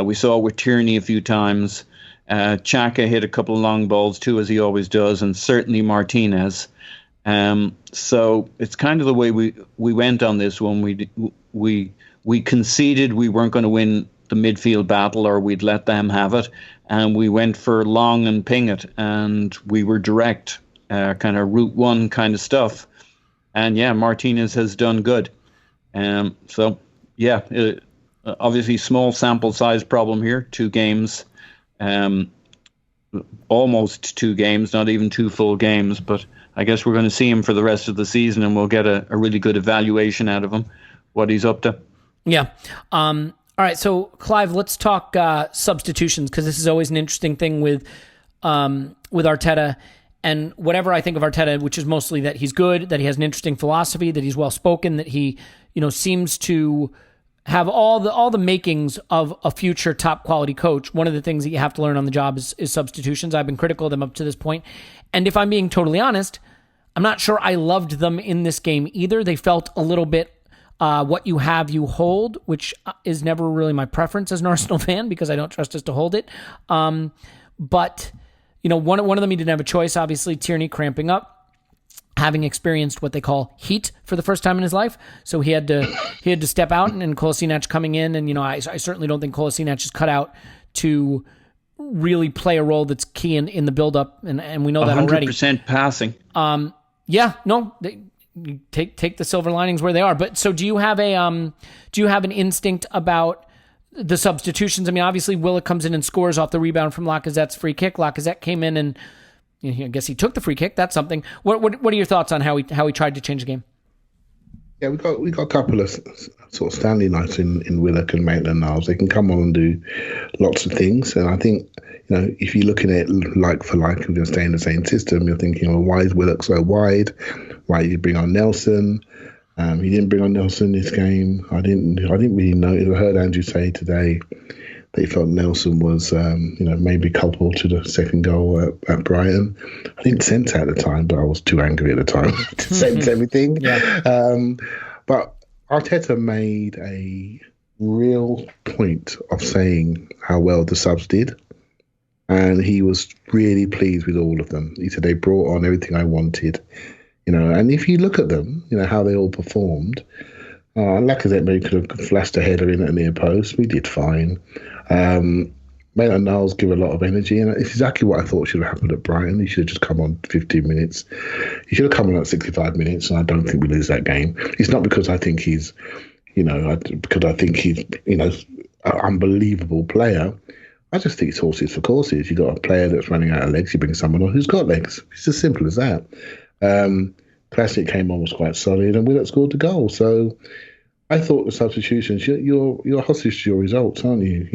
D: We saw it with Tierney a few times. Xhaka hit a couple of long balls too, as he always does, and certainly Martinez. So it's kind of the way we went on this one. We conceded we weren't going to win the midfield battle, or we'd let them have it, and we went for long and ping it, and we were direct, kind of route one kind of stuff. And yeah, Martinez has done good. obviously small sample size problem here. 2 games, almost 2 games, not even 2 full games. But I guess we're going to see him for the rest of the season, and we'll get a really good evaluation out of him, what he's up to.
B: Yeah. All right. So, Clive, let's talk substitutions, because this is always an interesting thing with Arteta. And whatever I think of Arteta, which is mostly that he's good, that he has an interesting philosophy, that he's well spoken, that he, seems to have all the makings of a future top quality coach. One of the things that you have to learn on the job is substitutions. I've been critical of them up to this point. And if I'm being totally honest, I'm not sure I loved them in this game either. They felt a little bit what you have, you hold, which is never really my preference as an Arsenal fan, because I don't trust us to hold it. But one of them, he didn't have a choice. Obviously, Tierney cramping up, having experienced what they call heat for the first time in his life, so he had to step out. And Kolasinac coming in, and I certainly don't think Kolasinac is cut out to really play a role that's key in the build-up, and we know that already.
D: 100% passing.
B: You take the silver linings where they are. But so do you have an instinct about the substitutions? I mean, obviously Willock comes in and scores off the rebound from Lacazette's free kick. Lacazette came in and I guess he took the free kick. That's something. What are your thoughts on how he tried to change the game?
C: Yeah, we got a couple of sort of standing nights in Willock and Maitland-Niles. They can come on and do lots of things, and I think if you're looking at it like for like, and you're staying in the same system, you're thinking, well, why is Willock so wide? Why did you bring on Nelson? He didn't bring on Nelson this game. I didn't really know. I heard Andrew say today that he felt Nelson was, maybe culpable to the second goal at Brighton. I didn't sense that at the time, but I was too angry at the time to sense everything.
B: Yeah.
C: But Arteta made a real point of saying how well the subs did, and he was really pleased with all of them. He said they brought on everything I wanted. And if you look at them, how they all performed, Lacazette maybe could have flashed a header in at the near post. We did fine. Maitland-Niles give a lot of energy, and it's exactly what I thought should have happened at Brighton. He should have just come on 15 minutes. He should have come on at 65 minutes, and I don't think we lose that game. It's not because I think he's, because I think he's, an unbelievable player. I just think it's horses for courses. You got a player that's running out of legs, you bring someone on who's got legs. It's as simple as that. Classic came on, was quite solid, and Willock scored the goal. So I thought the substitutions, you're hostage to your results, aren't you?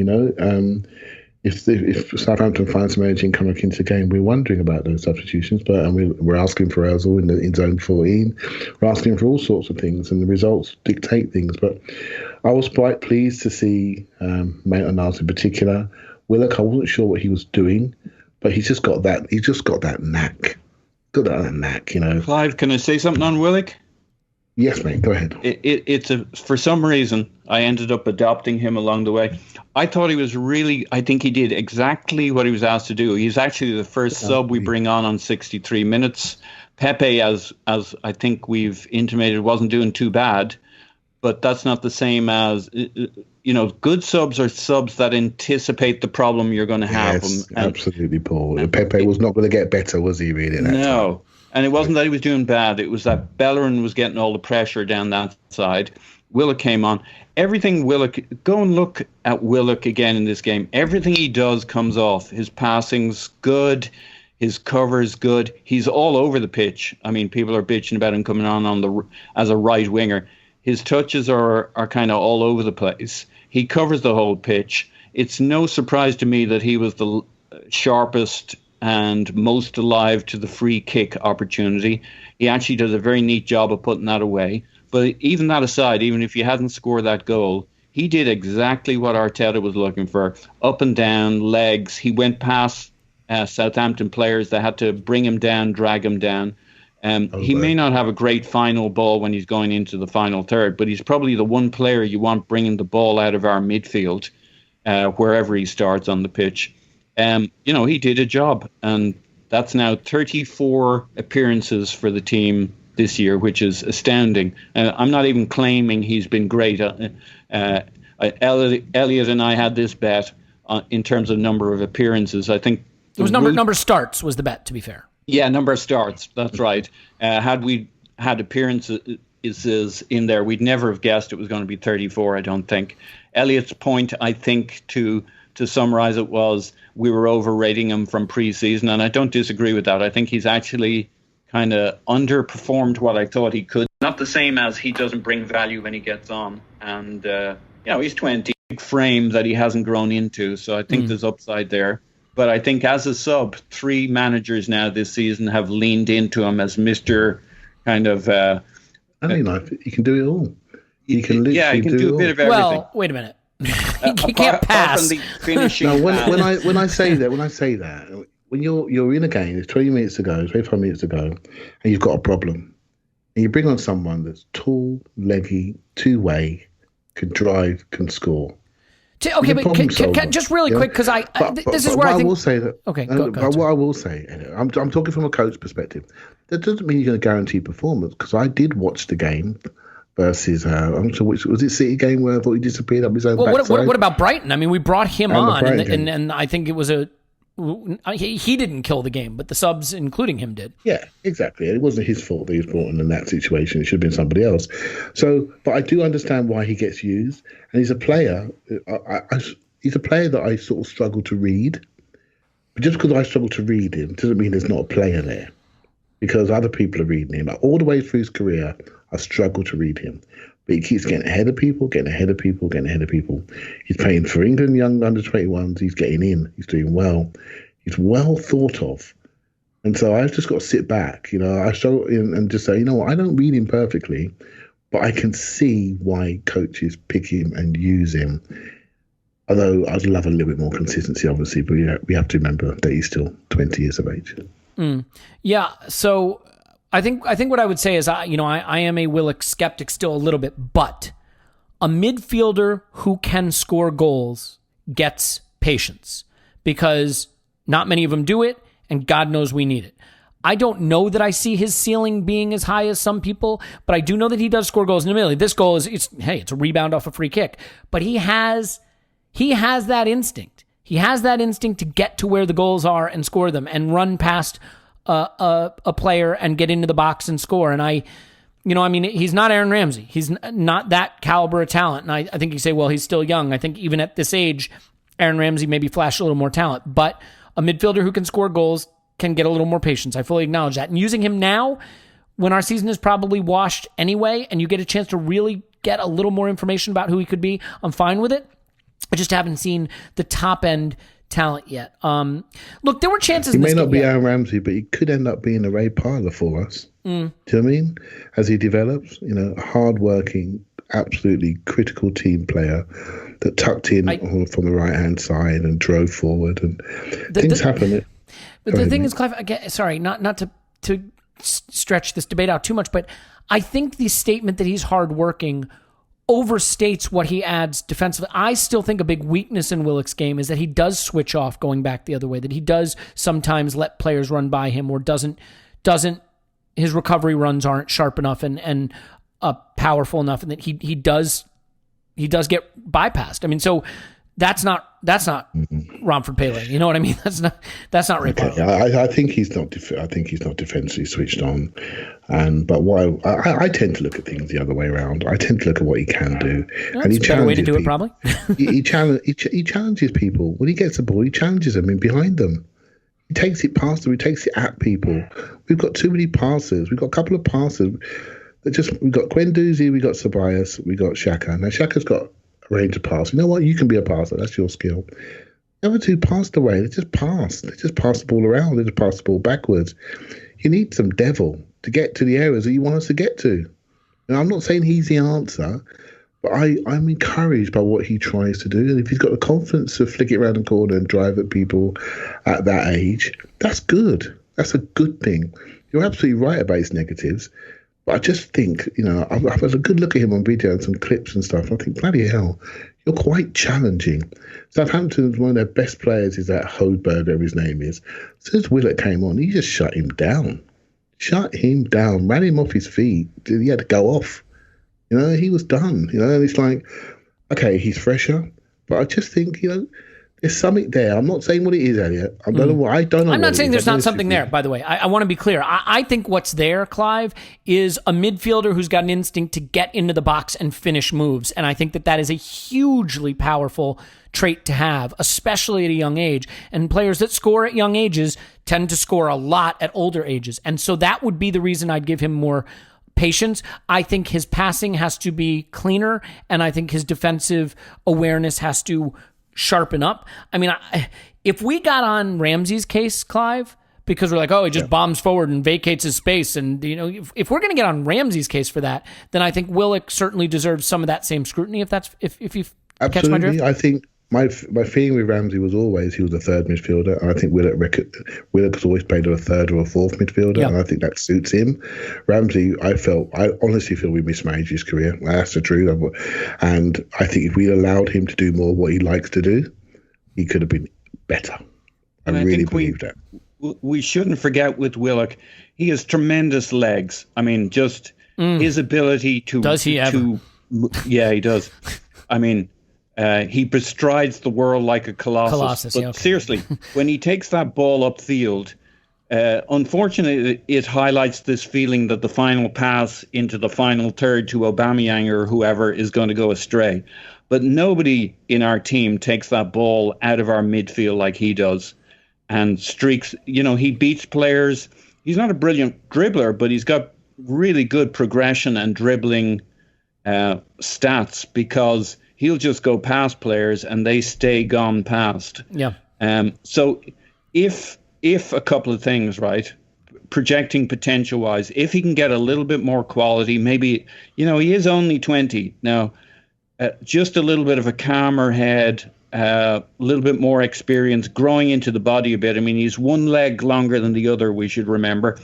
C: If Southampton finds some energy and come back into the game, we're wondering about those substitutions. But we're asking for Ozil in zone 14. We're asking for all sorts of things, and the results dictate things. But I was quite pleased to see Maitland-Niles in particular. Willock, I wasn't sure what he was doing, but he's just got that. He's just got that knack. Got that knack,
D: Clive, can I say something on Willock?
C: Yes, mate. Go ahead.
D: For some reason, I ended up adopting him along the way. I thought I think he did exactly what he was asked to do. He's actually the first sub we bring on 63 minutes. Pepe, as I think we've intimated, wasn't doing too bad, but that's not the same as, good subs are subs that anticipate the problem you're going to have.
C: Yes, absolutely, Paul. Pepe was not going to get better, was he, really?
D: No. And it wasn't that he was doing bad. It was that Bellerin was getting all the pressure down that side. Willock came on. Go and look at Willock again in this game. Everything he does comes off. His passing's good. His cover's good. He's all over the pitch. I mean, people are bitching about him coming on as a right winger. His touches are kind of all over the place. He covers the whole pitch. It's no surprise to me that he was the sharpest and most alive to the free kick opportunity. He actually does a very neat job of putting that away. But even that aside, even if he hadn't scored that goal, he did exactly what Arteta was looking for. Up and down, legs. He went past Southampton players that had to bring him down, drag him down. He may not have a great final ball when he's going into the final third, but he's probably the one player you want bringing the ball out of our midfield wherever he starts on the pitch. He did a job, and that's now 34 appearances for the team this year, which is astounding. I'm not even claiming he's been great. Elliot and I had this bet in terms of number of appearances. I think
B: it was number starts was the bet, to be fair.
D: Yeah, number of starts. That's right. Had we had appearances, is in there. We'd never have guessed it was going to be 34, I don't think. Elliot's point, I think, to summarize it, was we were overrating him from pre-season, and I don't disagree with that. I think he's actually kind of underperformed what I thought he could. Not the same as he doesn't bring value when he gets on. And, he's 20, big frame that he hasn't grown into, so I think there's upside there. But I think as a sub, 3 managers now this season have leaned into him as Mr. kind of...
C: he can do it all. He can literally
D: he can do a bit of everything.
B: Well, wait a minute. He can't pass.
D: Apart from the finishing.
C: No, when I say that, when you're in a game, it's 20 minutes to go, 25 minutes to go, and you've got a problem, and you bring on someone that's tall, leggy, two-way, can drive, can score.
B: Okay, but can just really quick, because this is where I think...
C: I will say that...
B: Okay, go
C: but what I will say, I'm talking from a coach perspective. That doesn't mean you're going to guarantee performance, because I did watch the game versus... I'm not sure which... Was it City game where I thought he disappeared up his own backside?
B: What about Brighton? I mean, we brought him on, and I think it was he didn't kill the game, but the subs, including him, did.
C: Yeah, exactly. It wasn't his fault that he was brought in that situation. It should have been somebody else. So, but I do understand why he gets used, and he's a player. He's a player that I sort of struggle to read. But just because I struggle to read him doesn't mean there's not a player there, because other people are reading him. Like, all the way through his career, I struggle to read him. But he keeps getting ahead of people. He's playing for England young under 21s. He's getting in. He's doing well. He's well thought of. And so I've just got to sit back. I struggle and just say, I don't read him perfectly, but I can see why coaches pick him and use him. Although I'd love a little bit more consistency, obviously, but we have to remember that he's still 20 years of age.
B: Yeah, so... I think what I would say is, I am a Willock skeptic still a little bit, but a midfielder who can score goals gets patience, because not many of them do it, and God knows we need it. I don't know that I see his ceiling being as high as some people, but I do know that he does score goals. And admittedly, this goal it's a rebound off a free kick, but he has that instinct. He has that instinct to get to where the goals are and score them and run past a player and get into the box and score. And he's not Aaron Ramsey. He's not that caliber of talent. And I think you say, well, he's still young. I think even at this age, Aaron Ramsey maybe flashed a little more talent. But a midfielder who can score goals can get a little more patience. I fully acknowledge that. And using him now, when our season is probably washed anyway, and you get a chance to really get a little more information about who he could be, I'm fine with it. I just haven't seen the top end talent yet. Look, there were chances.
C: He may not be Aaron Ramsey, but he could end up being a Ray Parlour for us. Do you know what I mean? As he develops, hard-working, absolutely critical team player that tucked in from the right-hand side and drove forward, and things happen.
B: But the thing is, Clive, again, sorry, not to stretch this debate out too much, but I think the statement that he's hardworking overstates what he adds defensively. I still think a big weakness in Willock's game is that he does switch off going back the other way, that he does sometimes let players run by him, or doesn't his recovery runs aren't sharp enough and powerful enough, and that he does get bypassed. I mean, so that's not Romford Pele. You know what I mean? That's not Ray Parlour.
C: I think he's not. I think he's not defensively switched on. But what I tend to look at things the other way around. I tend to look at what he can do, and he challenges better way to do
B: it, probably.
C: he challenges people when he gets the ball. He challenges them in behind them. He takes it past them. He takes it at people. We've got too many passers. We've got a couple of passers. We've got Guendouzi. We've got Ceballos. We've got Xhaka. Now Xhaka's got range of pass. You know what? You can be a passer. That's your skill. The other two passed away. They just passed. They just passed the ball around. They just passed the ball backwards. You need some devil to get to the areas that you want us to get to. Now, I'm not saying he's the answer, but I'm encouraged by what he tries to do. And if he's got the confidence to flick it around the corner and drive at people at that age, that's good. That's a good thing. You're absolutely right about his negatives. But I just think, I've had a good look at him on video and some clips and stuff. And I think, bloody hell, you're quite challenging. Southampton's one of their best players is that Holdberg, whatever his name is. As soon as Willett came on, he just shut him down. Ran him off his feet. He had to go off. He was done. And it's like, okay, he's fresher. But I just think, There's something there. I'm not saying what it is, Elliot. I don't know what. I don't know.
B: I'm not saying there's not something
C: there.
B: there, by the way. I want to be clear. I think what's there, Clive, is a midfielder who's got an instinct to get into the box and finish moves. And I think that is a hugely powerful trait to have, especially at a young age. And players that score at young ages tend to score a lot at older ages. And so that would be the reason I'd give him more patience. I think his passing has to be cleaner, and I think his defensive awareness has to sharpen up. I mean, if we got on Ramsey's case, Clive, because we're like, oh, he just bombs forward and vacates his space, and if we're going to get on Ramsey's case for that, then I think Willock certainly deserves some of that same scrutiny. If you catch my drift.
C: I think my feeling with Ramsey was always he was a third midfielder, and I think Willock has always played a third or a fourth midfielder, and I think that suits him. Ramsey, I honestly feel we mismanaged his career. That's the truth. And I think if we allowed him to do more what he likes to do, he could have been better. I really believe that.
D: We shouldn't forget with Willock, he has tremendous legs. I mean, just his ability to...
B: Does he ever?
D: Yeah, he does. I mean... he bestrides the world like a colossus. But seriously, when he takes that ball upfield, unfortunately, it highlights this feeling that the final pass into the final third to Aubameyang or whoever is going to go astray. But nobody in our team takes that ball out of our midfield like he does and streaks. He beats players. He's not a brilliant dribbler, but he's got really good progression and dribbling stats because he'll just go past players and they stay gone past.
B: Yeah.
D: So if a couple of things, right, projecting potential wise, if he can get a little bit more quality, maybe, he is only 20 now, just a little bit of a calmer head, a little bit more experience, growing into the body a bit. I mean, he's one leg longer than the other, we should remember.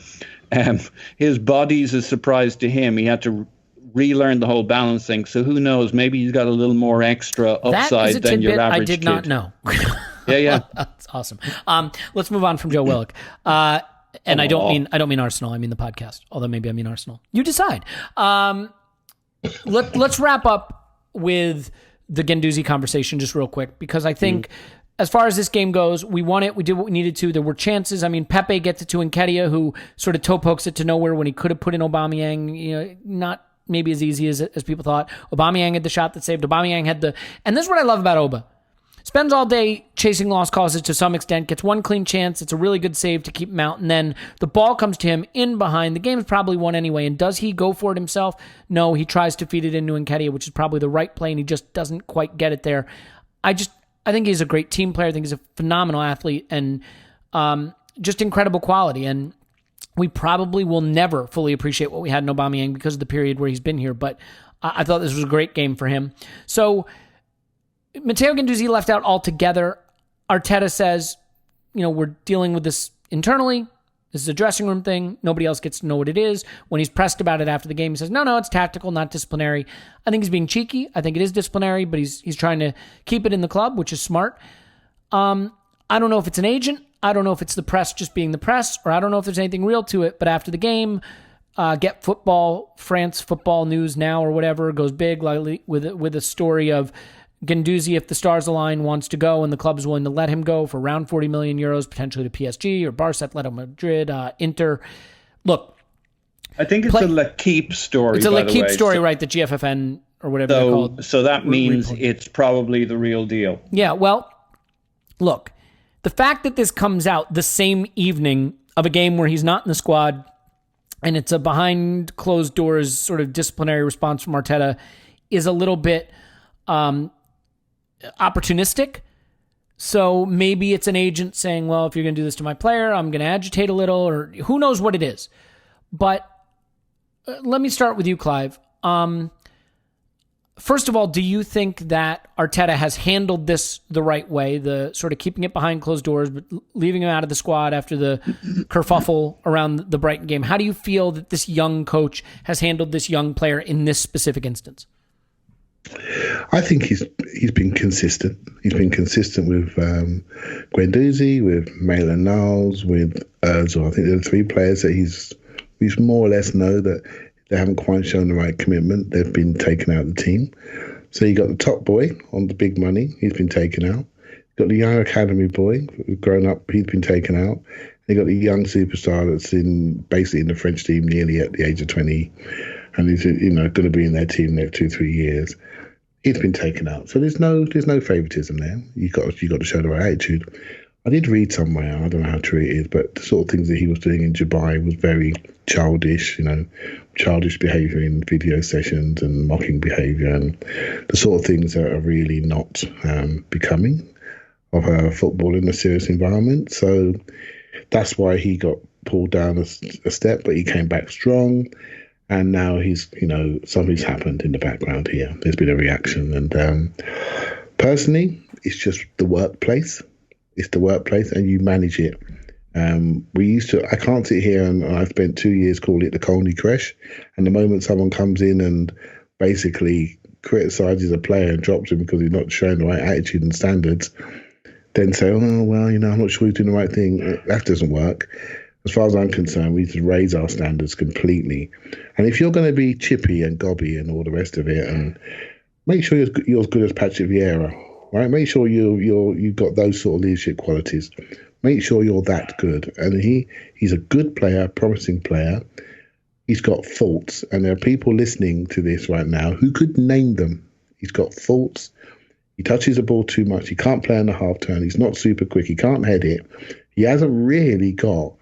D: His body's a surprise to him. He had to relearn the whole balance thing. So who knows? Maybe he's got a little more extra upside than your average kid.
B: I did not know.
D: Yeah.
B: That's awesome. Let's move on from Joe Willock. And I don't mean Arsenal. I mean the podcast. Although maybe I mean Arsenal. You decide. Let's wrap up with the Guendouzi conversation just real quick, because I think as far as this game goes, we won it. We did what we needed to. There were chances. I mean, Pepe gets it to Nketiah, who sort of toe pokes it to nowhere when he could have put in Aubameyang. Not maybe as easy as people thought. Aubameyang had the shot that saved. Aubameyang had and this is what I love about Auba. Spends all day chasing lost causes to some extent, gets one clean chance. It's a really good save to keep him out. And then the ball comes to him in behind. The game's probably won anyway. And does he go for it himself? No, he tries to feed it into Nketiah, which is probably the right play, and he just doesn't quite get it there. I think he's a great team player. I think he's a phenomenal athlete and just incredible quality. And we probably will never fully appreciate what we had in Aubameyang because of the period where he's been here. But I thought this was a great game for him. So Matteo Guendouzi left out altogether. Arteta says, we're dealing with this internally. This is a dressing room thing. Nobody else gets to know what it is. When he's pressed about it after the game, he says, no, it's tactical, not disciplinary. I think he's being cheeky. I think it is disciplinary, but he's trying to keep it in the club, which is smart. I don't know if it's an agent. I don't know if it's the press just being the press, or I don't know if there's anything real to it. But after the game, Get Football, France Football News Now or whatever goes big with a story of Guendouzi, if the stars align, wants to go and the club is willing to let him go for around 40 million euros, potentially to PSG or Barca, Atletico Madrid, Inter. Look,
D: I think it's a L'Equipe story.
B: It's a L'Equipe story, right? The GFFN or whatever they're called.
D: So that means it's probably the real deal.
B: Yeah, well, look, the fact that this comes out the same evening of a game where he's not in the squad and it's a behind closed doors sort of disciplinary response from Arteta is a little bit opportunistic. So maybe it's an agent saying, well, if you're going to do this to my player, I'm going to agitate a little, or who knows what it is. But let me start with you, Clive. First of all, do you think that Arteta has handled this the right way, the sort of keeping it behind closed doors, but leaving him out of the squad after the kerfuffle around the Brighton game? How do you feel that this young coach has handled this young player in this specific instance?
C: I think he's been consistent. He's been consistent with Guendouzi, with Maitland-Niles, with Ozil. I think there are three players that he's more or less know that they haven't quite shown the right commitment. They've been taken out of the team. So you got the top boy on the big money. He's been taken out. Got the young academy boy who's grown up. He's been taken out. They got the young superstar that's basically in the French team nearly at the age of 20, and he's going to be in their team next 2-3 years. He's been taken out, so there's no favoritism there. You got to show the right attitude. I did read somewhere, I don't know how true it is, but the sort of things that he was doing in Dubai was very childish, childish behaviour in video sessions and mocking behaviour, and the sort of things that are really not becoming of football in a serious environment. So that's why he got pulled down a step, but he came back strong. And now he's, something's happened in the background here. There's been a reaction. And personally, it's just the workplace. It's the workplace, and you manage it. I can't sit here and I've spent 2 years calling it the Colney Crash. And the moment someone comes in and basically criticises a player and drops him because he's not showing the right attitude and standards, then say, oh, well, I'm not sure he's doing the right thing. That doesn't work. As far as I'm concerned, we need to raise our standards completely. And if you're going to be chippy and gobby and all the rest of it, and make sure you're as good as Patrick Vieira, right? Make sure you've got those sort of leadership qualities. Make sure you're that good. And he's a good player, promising player. He's got faults, and there are people listening to this right now who could name them. He's got faults. He touches the ball too much. He can't play on the half turn. He's not super quick. He can't head it. He hasn't really got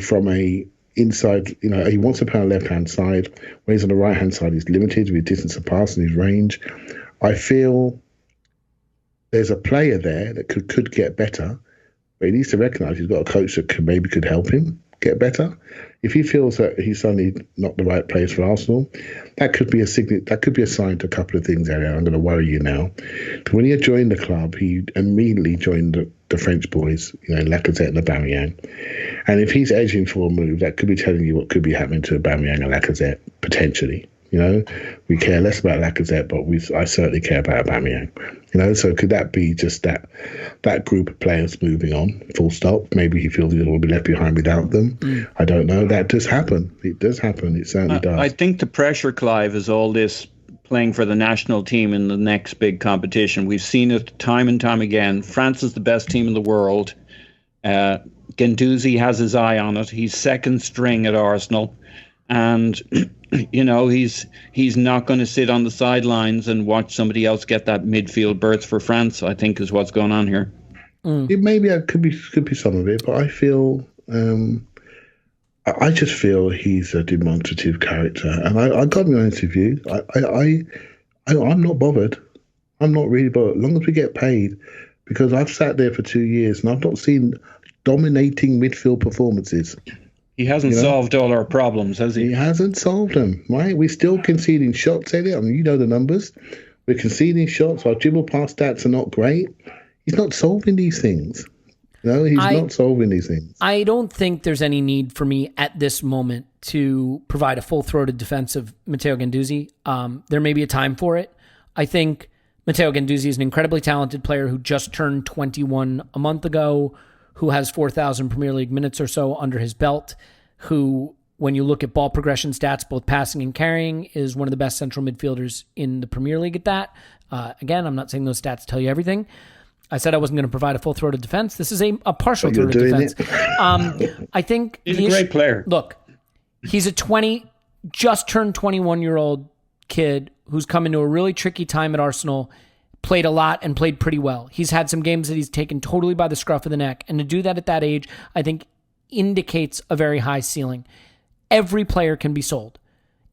C: from a inside, he wants to play on the left-hand side. When he's on the right-hand side, he's limited with distance of pass and his range. I feel there's a player there that could get better, but he needs to recognise he's got a coach that could help him get better. If he feels that he's suddenly not the right place for Arsenal, that could be a sign to a couple of things, Elliot. I'm going to worry you now. When he joined the club, he immediately joined the French boys, Lacazette and Aubameyang. And if he's edging for a move, that could be telling you what could be happening to Aubameyang and Lacazette, potentially. We care less about Lacazette, but I certainly care about Aubameyang. So could that be just that group of players moving on, full stop? Maybe he feels he will be left behind without them. I don't know. That does happen. It does happen. It certainly does.
D: I think the pressure, Clive, is all this playing for the national team in the next big competition. We've seen it time and time again. France is the best team in the world. Guendouzi has his eye on it. He's second string at Arsenal. And, he's not going to sit on the sidelines and watch somebody else get that midfield berth for France, I think, is what's going on here.
C: Maybe that could be some of it, but I feel, I just feel he's a demonstrative character. And I got to be honest with you, I'm not bothered. I'm not really bothered. As long as we get paid, because I've sat there for 2 years and I've not seen dominating midfield performances.
D: He hasn't solved all our problems, has he?
C: He hasn't solved them, right? We're still conceding shots, Elliot. I mean, you know the numbers. We're conceding shots. Our dribble pass stats are not great. He's not solving these things. He's not solving these things.
B: I don't think there's any need for me at this moment to provide a full-throated defense of Matteo Guendouzi. There may be a time for it. I think Matteo Guendouzi is an incredibly talented player who just turned 21 a month ago, who has 4,000 Premier League minutes or so under his belt, who, when you look at ball progression stats, both passing and carrying, is one of the best central midfielders in the Premier League at that. Again, I'm not saying those stats tell you everything. I said I wasn't going to provide a full-throated defense. This is a partial throated defense. I think
D: he's a great player.
B: Look, he's a just turned 21-year-old kid who's come into a really tricky time at Arsenal, played a lot and played pretty well. He's had some games that he's taken totally by the scruff of the neck. And to do that at that age, I think indicates a very high ceiling. Every player can be sold.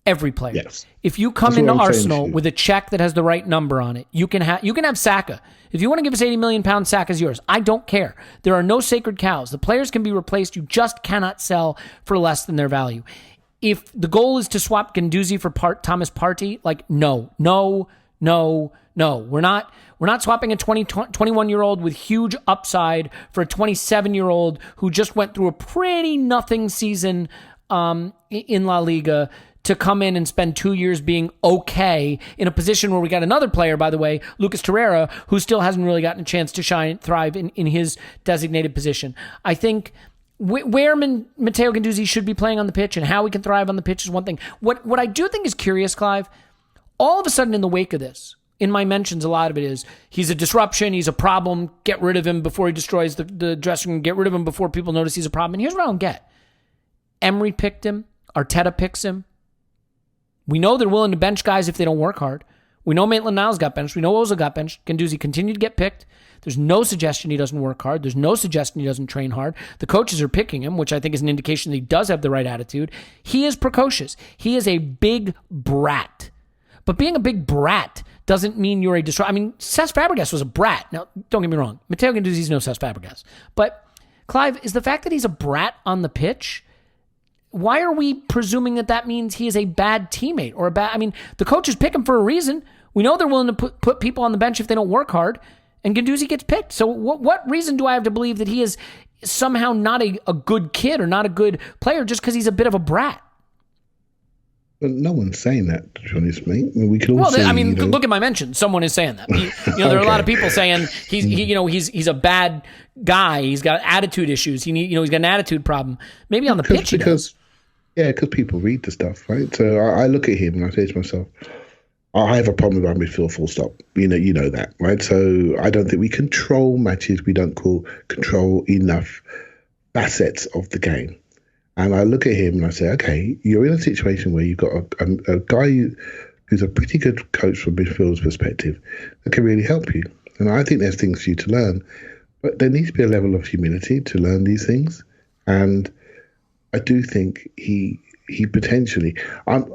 B: Every player.
C: Yes.
B: If you come into Arsenal with a check that has the right number on it, you can have Saka. If you want to give us £80 million, Saka's yours. I don't care. There are no sacred cows. The players can be replaced. You just cannot sell for less than their value. If the goal is to swap Guendouzi for Thomas Partey, no. We're not swapping a 21-year-old with huge upside for a 27-year-old who just went through a pretty nothing season in La Liga to come in and spend 2 years being okay in a position where we got another player, by the way, Lucas Torreira, who still hasn't really gotten a chance to thrive in his designated position. I think where Matteo Guendouzi should be playing on the pitch and how he can thrive on the pitch is one thing. What I do think is curious, Clive, all of a sudden in the wake of this, in my mentions, a lot of it is he's a disruption, he's a problem, get rid of him before he destroys the dressing room, get rid of him before people notice he's a problem. And here's what I don't get. Emery picked him, Arteta picks him. We know they're willing to bench guys if they don't work hard. We know Maitland-Niles got benched. We know Ozil got benched. Guendouzi continued to get picked. There's no suggestion he doesn't work hard. There's no suggestion he doesn't train hard. The coaches are picking him, which I think is an indication that he does have the right attitude. He is precocious. He is a big brat. But being a big brat doesn't mean you're a disruptor. I mean, Cesc Fabregas was a brat. Now, don't get me wrong. Matteo Guendouzi's no Cesc Fabregas. But, Clive, is the fact that he's a brat on the pitch, why are we presuming that that means he is a bad teammate or a bad... I mean, the coaches pick him for a reason. We know they're willing to put people on the bench if they don't work hard, and Guendouzi gets picked. So what reason do I have to believe that he is somehow not a good kid or not a good player just because he's a bit of a brat?
C: But no one's saying that, to be honest, mate. I mean, we could all say,
B: look at my mention. Someone is saying that. There are a lot of people saying he's a bad guy. He's got attitude issues. He's got an attitude problem. Maybe on the pitch he does.
C: Yeah, because people read the stuff, right? So I look at him and I say to myself, I have a problem with our midfield, full stop. You know that, right? So I don't think we control matches. We don't control enough facets of the game. And I look at him and I say, okay, you're in a situation where you've got a guy who's a pretty good coach from midfield's perspective that can really help you. And I think there's things for you to learn. But there needs to be a level of humility to learn these things. And I do think he potentially...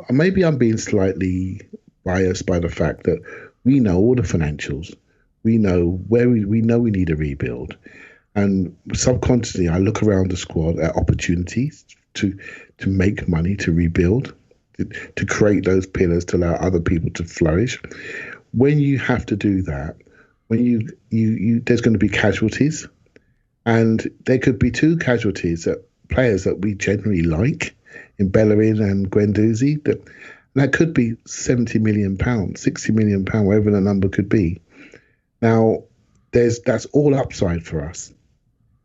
C: maybe I'm being slightly biased by the fact that we know all the financials. We know we need a rebuild. And subconsciously, I look around the squad at opportunities to make money, to rebuild, to create those pillars to allow other people to flourish. When you have to do that, when you there's going to be casualties, and there could be two casualties that players that we generally like in Bellerin and Guendouzi. That could be £70 million, £60 million, whatever the number could be. Now, that's all upside for us.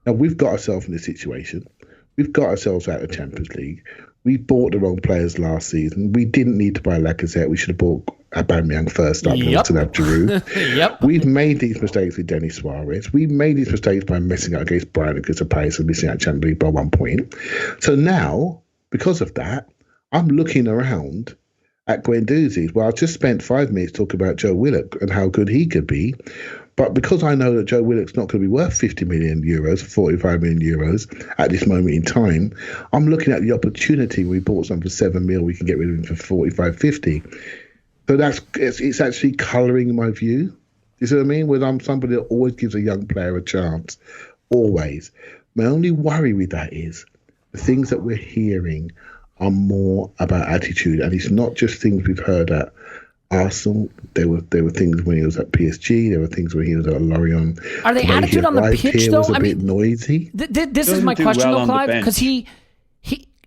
C: Now, we've got ourselves in this situation. We've got ourselves out of the Champions League. We bought the wrong players last season. We didn't need to buy Lacazette. We should have bought Aubameyang first up to have Giroud.
B: Yep.
C: We've made these mistakes with Denis Suarez. We've made these mistakes by messing up against Brighton and Crystal Palace and missing out Champions League by 1 point. So now, because of that, I'm looking around at Guendouzi. Well, I've just spent 5 minutes talking about Joe Willock and how good he could be. But because I know that Joe Willock's not going to be worth 50 million euros, 45 million euros at this moment in time, I'm looking at the opportunity. We bought some for 7 mil, we can get rid of him for 45, 50. So it's actually colouring my view. You see what I mean? When I'm somebody that always gives a young player a chance, always. My only worry with that is the things that we're hearing are more about attitude, and it's not just things we've heard at Arsenal. There were things when he was at PSG. There were things when he was at Lorient.
B: Are they attitude on the pitch though?
C: Was a bit noisy.
B: This is my question though, Clive, because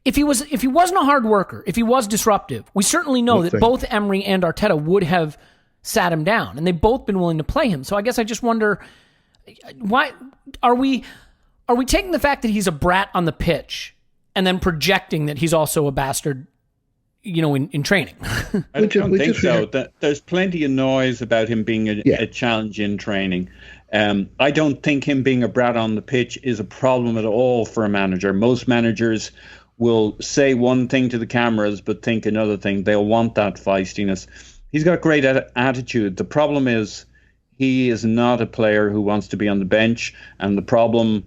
B: if he wasn't a hard worker, if he was disruptive, we certainly know that both Emery and Arteta would have sat him down, and they've both been willing to play him. So I guess I just wonder, why are we taking the fact that he's a brat on the pitch and then projecting that he's also a bastard, in training?
D: I don't think so. There's plenty of noise about him being a challenge in training. I don't think him being a brat on the pitch is a problem at all for a manager. Most managers will say one thing to the cameras but think another thing. They'll want that feistiness. He's got a great attitude. The problem is he is not a player who wants to be on the bench, and the problem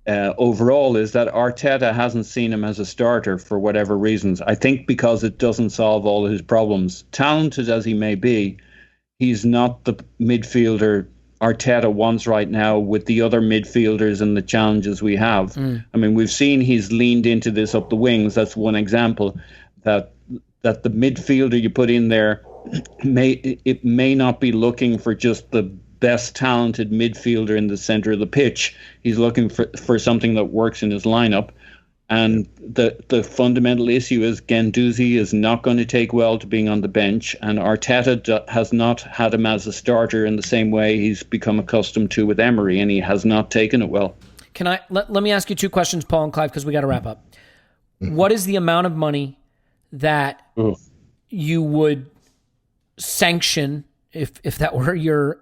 D: overall is that Arteta hasn't seen him as a starter for whatever reasons. I think because it doesn't solve all of his problems. Talented as he may be, he's not the midfielder Arteta wants right now with the other midfielders and the challenges we have. I mean, we've seen he's leaned into this up the wings. That's one example, that the midfielder you put in there may not be looking for just the best talented midfielder in the center of the pitch. He's looking for something that works in his lineup. And the fundamental issue is Guendouzi is not going to take well to being on the bench, and Arteta has not had him as a starter in the same way he's become accustomed to with Emery, and he has not taken it well.
B: Can I let me ask you two questions, Paul and Clive, because we got to wrap up. What is the amount of money that you would sanction if that were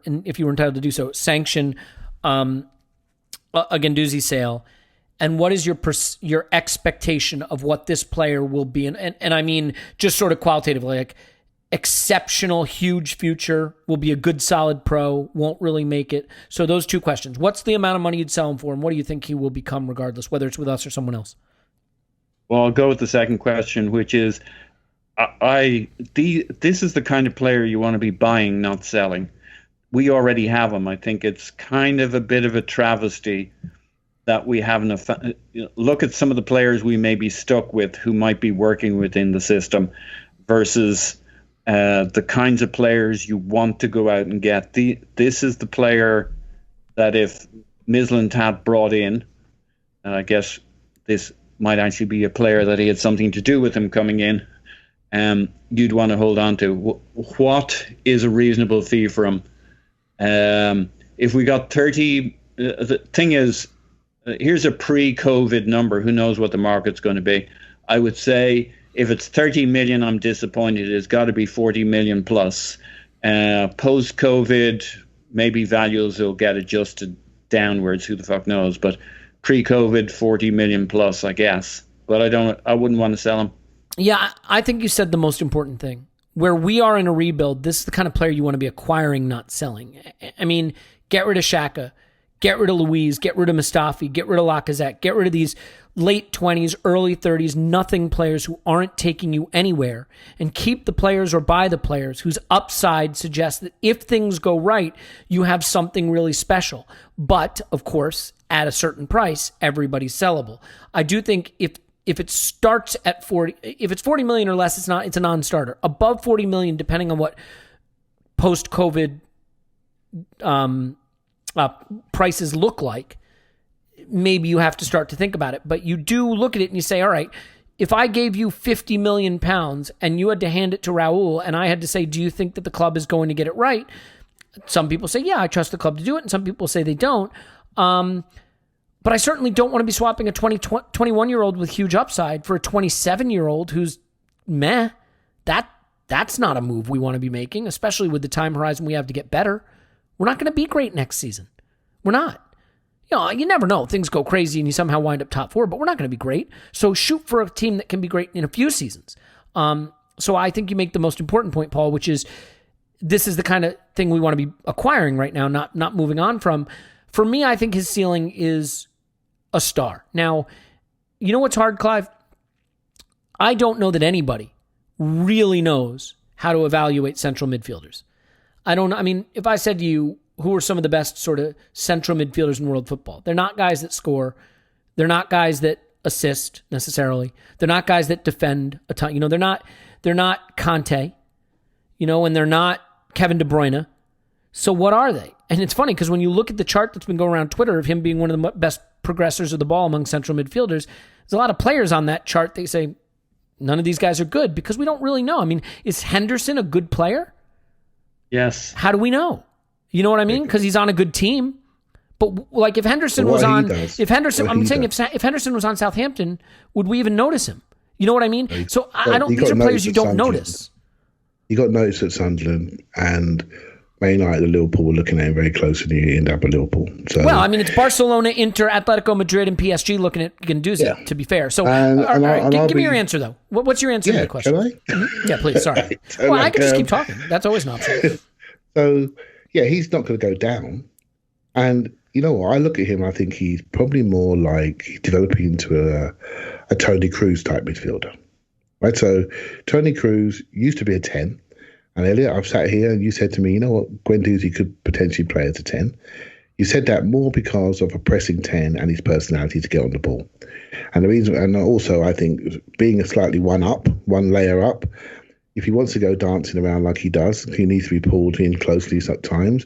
B: if you were entitled to do so, sanction a Guendouzi sale? And what is your expectation of what this player will be? And I mean, just sort of qualitatively, like exceptional, huge future, will be a good, solid pro, won't really make it. So those two questions. What's the amount of money you'd sell him for, and what do you think he will become regardless, whether it's with us or someone else?
D: Well, I'll go with the second question, which is, this is the kind of player you want to be buying, not selling. We already have him. I think it's kind of a bit of a travesty that we haven't. Look at some of the players we may be stuck with who might be working within the system versus the kinds of players you want to go out and get. This is the player that if Midland had brought in, and I guess this might actually be a player that he had something to do with him coming in, you'd want to hold on to. What is a reasonable fee for him? If we got 30, the thing is, here's a pre-COVID number. Who knows what the market's going to be? I would say if it's 30 million, I'm disappointed. It's got to be 40 million plus. Post-COVID, maybe values will get adjusted downwards. Who the fuck knows? But pre-COVID, 40 million plus, I guess. But I wouldn't want to sell him.
B: Yeah, I think you said the most important thing. Where we are in a rebuild, this is the kind of player you want to be acquiring, not selling. I mean, get rid of Xhaka, get rid of Luiz, get rid of Mustafi, get rid of Lacazette, get rid of these late 20s, early 30s, nothing players who aren't taking you anywhere, and keep the players or buy the players whose upside suggests that if things go right, you have something really special. But, of course, at a certain price, everybody's sellable. I do think if it starts at 40, if it's 40 million or less, it's a non-starter. Above 40 million, depending on what post-COVID prices look like, maybe you have to start to think about it. But you do look at it and you say, all right, if I gave you 50 million pounds and you had to hand it to Raul and I had to say, do you think that the club is going to get it right? Some people say, yeah, I trust the club to do it. And some people say they don't. But I certainly don't want to be swapping a 21-year-old with huge upside for a 27-year-old who's meh. That's not a move we want to be making, especially with the time horizon we have to get better. We're not going to be great next season. We're not. You never know. Things go crazy and you somehow wind up top 4, but we're not going to be great. So shoot for a team that can be great in a few seasons. So I think you make the most important point, Paul, which is this is the kind of thing we want to be acquiring right now, not moving on from. For me, I think his ceiling is a star. Now, you know what's hard, Clive? I don't know that anybody really knows how to evaluate central midfielders. I don't know. I mean, if I said to you, who are some of the best sort of central midfielders in world football? They're not guys that score. They're not guys that assist necessarily. They're not guys that defend a ton. They're not Conte, and they're not Kevin De Bruyne. So what are they? And it's funny because when you look at the chart that's been going around Twitter of him being one of the best progressors of the ball among central midfielders, there's a lot of players on that chart. They say none of these guys are good because we don't really know. I mean, is Henderson a good player?
D: Yes.
B: How do we know? You know what I mean? Because he's on a good team. But like if Henderson was on, if Henderson was on Southampton, would we even notice him? You know what I mean? So I don't. These are players you don't notice.
C: He got noticed at Sunderland, and Man United and Liverpool were looking at him very closely, and he ended up at Liverpool. So,
B: well, I mean, it's Barcelona, Inter, Atletico Madrid, and PSG looking at Guendouzi, to be fair. So, give me your answer, though. What's your answer to the question?
C: Can I?
B: Yeah, please, sorry. Well, I can just keep talking. That's always an option.
C: So, yeah, he's not going to go down. And you know what? I look at him, I think he's probably more like developing into a Toni Kroos type midfielder. Right? So, Toni Kroos used to be a 10. And Elliot, I've sat here and you said to me, you know what, Guendouzi could potentially play as a 10. You said that more because of a pressing 10 and his personality to get on the ball. And the reason, and also I think being a slightly one layer up, if he wants to go dancing around like he does, he needs to be pulled in closely sometimes.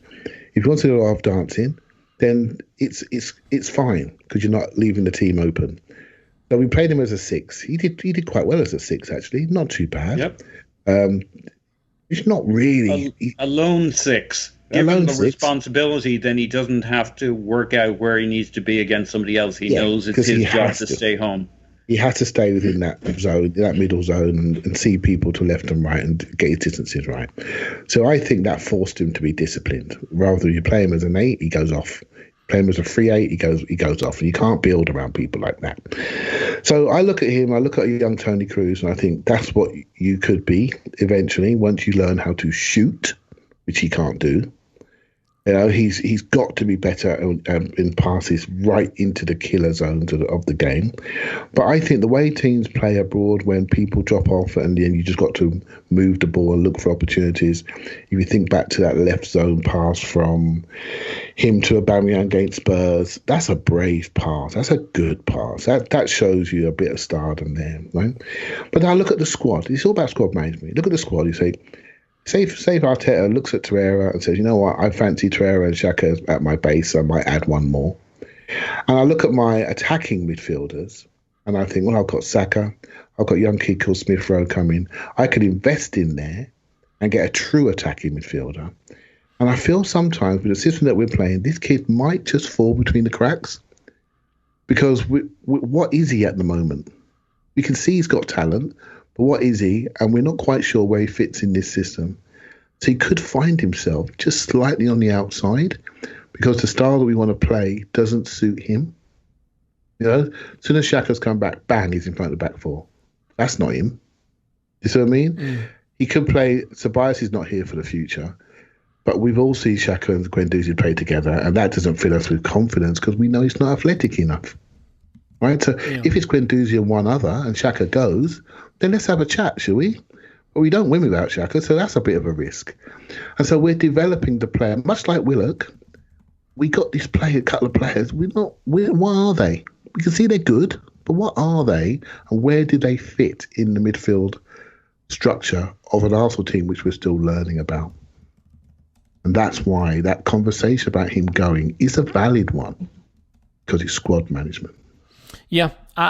C: If he wants to go off dancing, then it's fine because you're not leaving the team open. So we played him as a 6. He did quite well as a 6 actually, not too bad.
D: Yep.
C: It's not really
D: a lone 6. Give him the responsibility, then he doesn't have to work out where he needs to be against somebody else. He knows it's his job to stay home.
C: He has to stay within that zone, that middle zone, and see people to left and right and get his distances right. So I think that forced him to be disciplined. Rather than you play him as an 8, he goes off. Play him as a 3-8, he goes off. And you can't build around people like that. So I look at him, I look at a young Tony Cruz, and I think that's what you could be eventually once you learn how to shoot, which he can't do. You know, he's got to be better in passes right into the killer zones of the game. But I think the way teams play abroad, when people drop off and then you just got to move the ball and look for opportunities. If you think back to that left zone pass from him to Aubameyang against Spurs, that's a brave pass. That's a good pass. That shows you a bit of stardom there, right? But now look at the squad. It's all about squad management. Look at the squad. You say, Say Arteta looks at Torreira and says, you know what, I fancy Torreira and Xhaka at my base. I might add one more. And I look at my attacking midfielders and I think, well, I've got Saka. I've got young kid called Smith Rowe coming. I could invest in there and get a true attacking midfielder. And I feel sometimes with the system that we're playing, this kid might just fall between the cracks. Because what is he at the moment? We can see he's got talent. But what is he? And we're not quite sure where he fits in this system. So he could find himself just slightly on the outside because the style that we want to play doesn't suit him. You know, as soon as Xhaka's come back, bang, he's in front of the back four. That's not him. You see what I mean? Mm. He could play. Ceballos is not here for the future. But we've all seen Xhaka and Guendouzi play together, and that doesn't fill us with confidence because we know he's not athletic enough. Right? So if it's Guendouzi and one other and Xhaka goes, then let's have a chat, shall we? But we don't win without Xhaka, so that's a bit of a risk. And so we're developing the player, much like Willock. We got this player, a couple of players. What are they? We can see they're good, but what are they? And where do they fit in the midfield structure of an Arsenal team, which we're still learning about? And that's why that conversation about him going is a valid one, because it's squad management.
B: Yeah.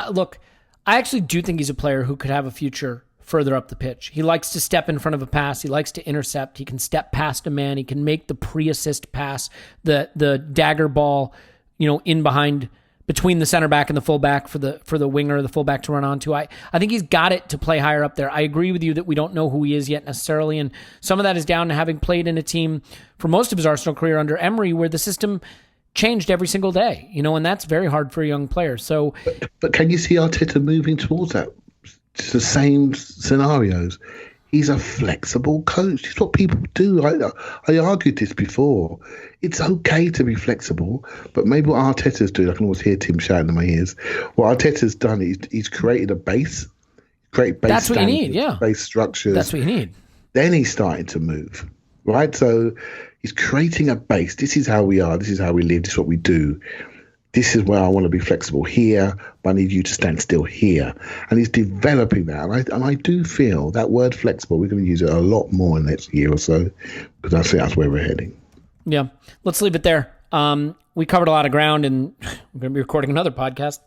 B: Look, I actually do think he's a player who could have a future further up the pitch. He likes to step in front of a pass. He likes to intercept. He can step past a man. He can make the pre-assist pass, the dagger ball, in behind, between the center back and the fullback for the winger or the fullback to run onto. I think he's got it to play higher up there. I agree with you that we don't know who he is yet necessarily, and some of that is down to having played in a team for most of his Arsenal career under Emery where the system changed every single day, and that's very hard for a young player. So,
C: but can you see Arteta moving towards that? It's the same scenarios. He's a flexible coach. It's what people do. I argued this before. It's okay to be flexible, but maybe what Arteta's doing, I can always hear Tim shouting in my ears. What Arteta's done is he's created a base,
B: That's what you need, yeah.
C: Base structures.
B: That's what you need.
C: Then he's starting to move, right? So he's creating a base. This is how we are. This is how we live. This is what we do. This is where I want to be flexible here, but I need you to stand still here. And he's developing that. And I do feel that word flexible, we're going to use it a lot more in the next year or so, because I think that's where we're heading. Yeah.
B: Let's leave it there. We covered a lot of ground, and we're going to be recording another podcast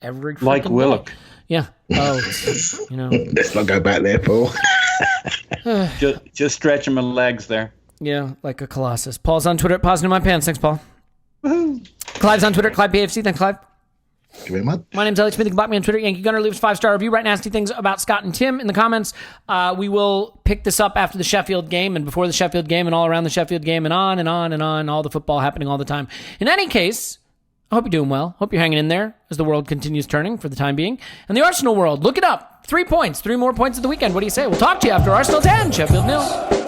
B: every
D: like Willock.
B: Day. Yeah. Oh,
C: Let's not go back there, Paul.
D: just stretching my legs there.
B: Yeah, like a colossus. Paul's on Twitter at Pausing in My Pants. Thanks, Paul. Woo-hoo. Clive's on Twitter, Clive PFC. Thanks, Clive.
C: Thank you very much.
B: My name's Elliot Smith. You can block me on Twitter. Yankee Gunner, leaves 5-star review. Write nasty things about Scott and Tim in the comments. We will pick this up after the Sheffield game and before the Sheffield game and all around the Sheffield game and on and on and on. All the football happening all the time. In any case, I hope you're doing well. Hope you're hanging in there as the world continues turning for the time being. And the Arsenal world, look it up. 3 points. 3 more points at the weekend. What do you say? We'll talk to you after Arsenal 10, Sheffield 0.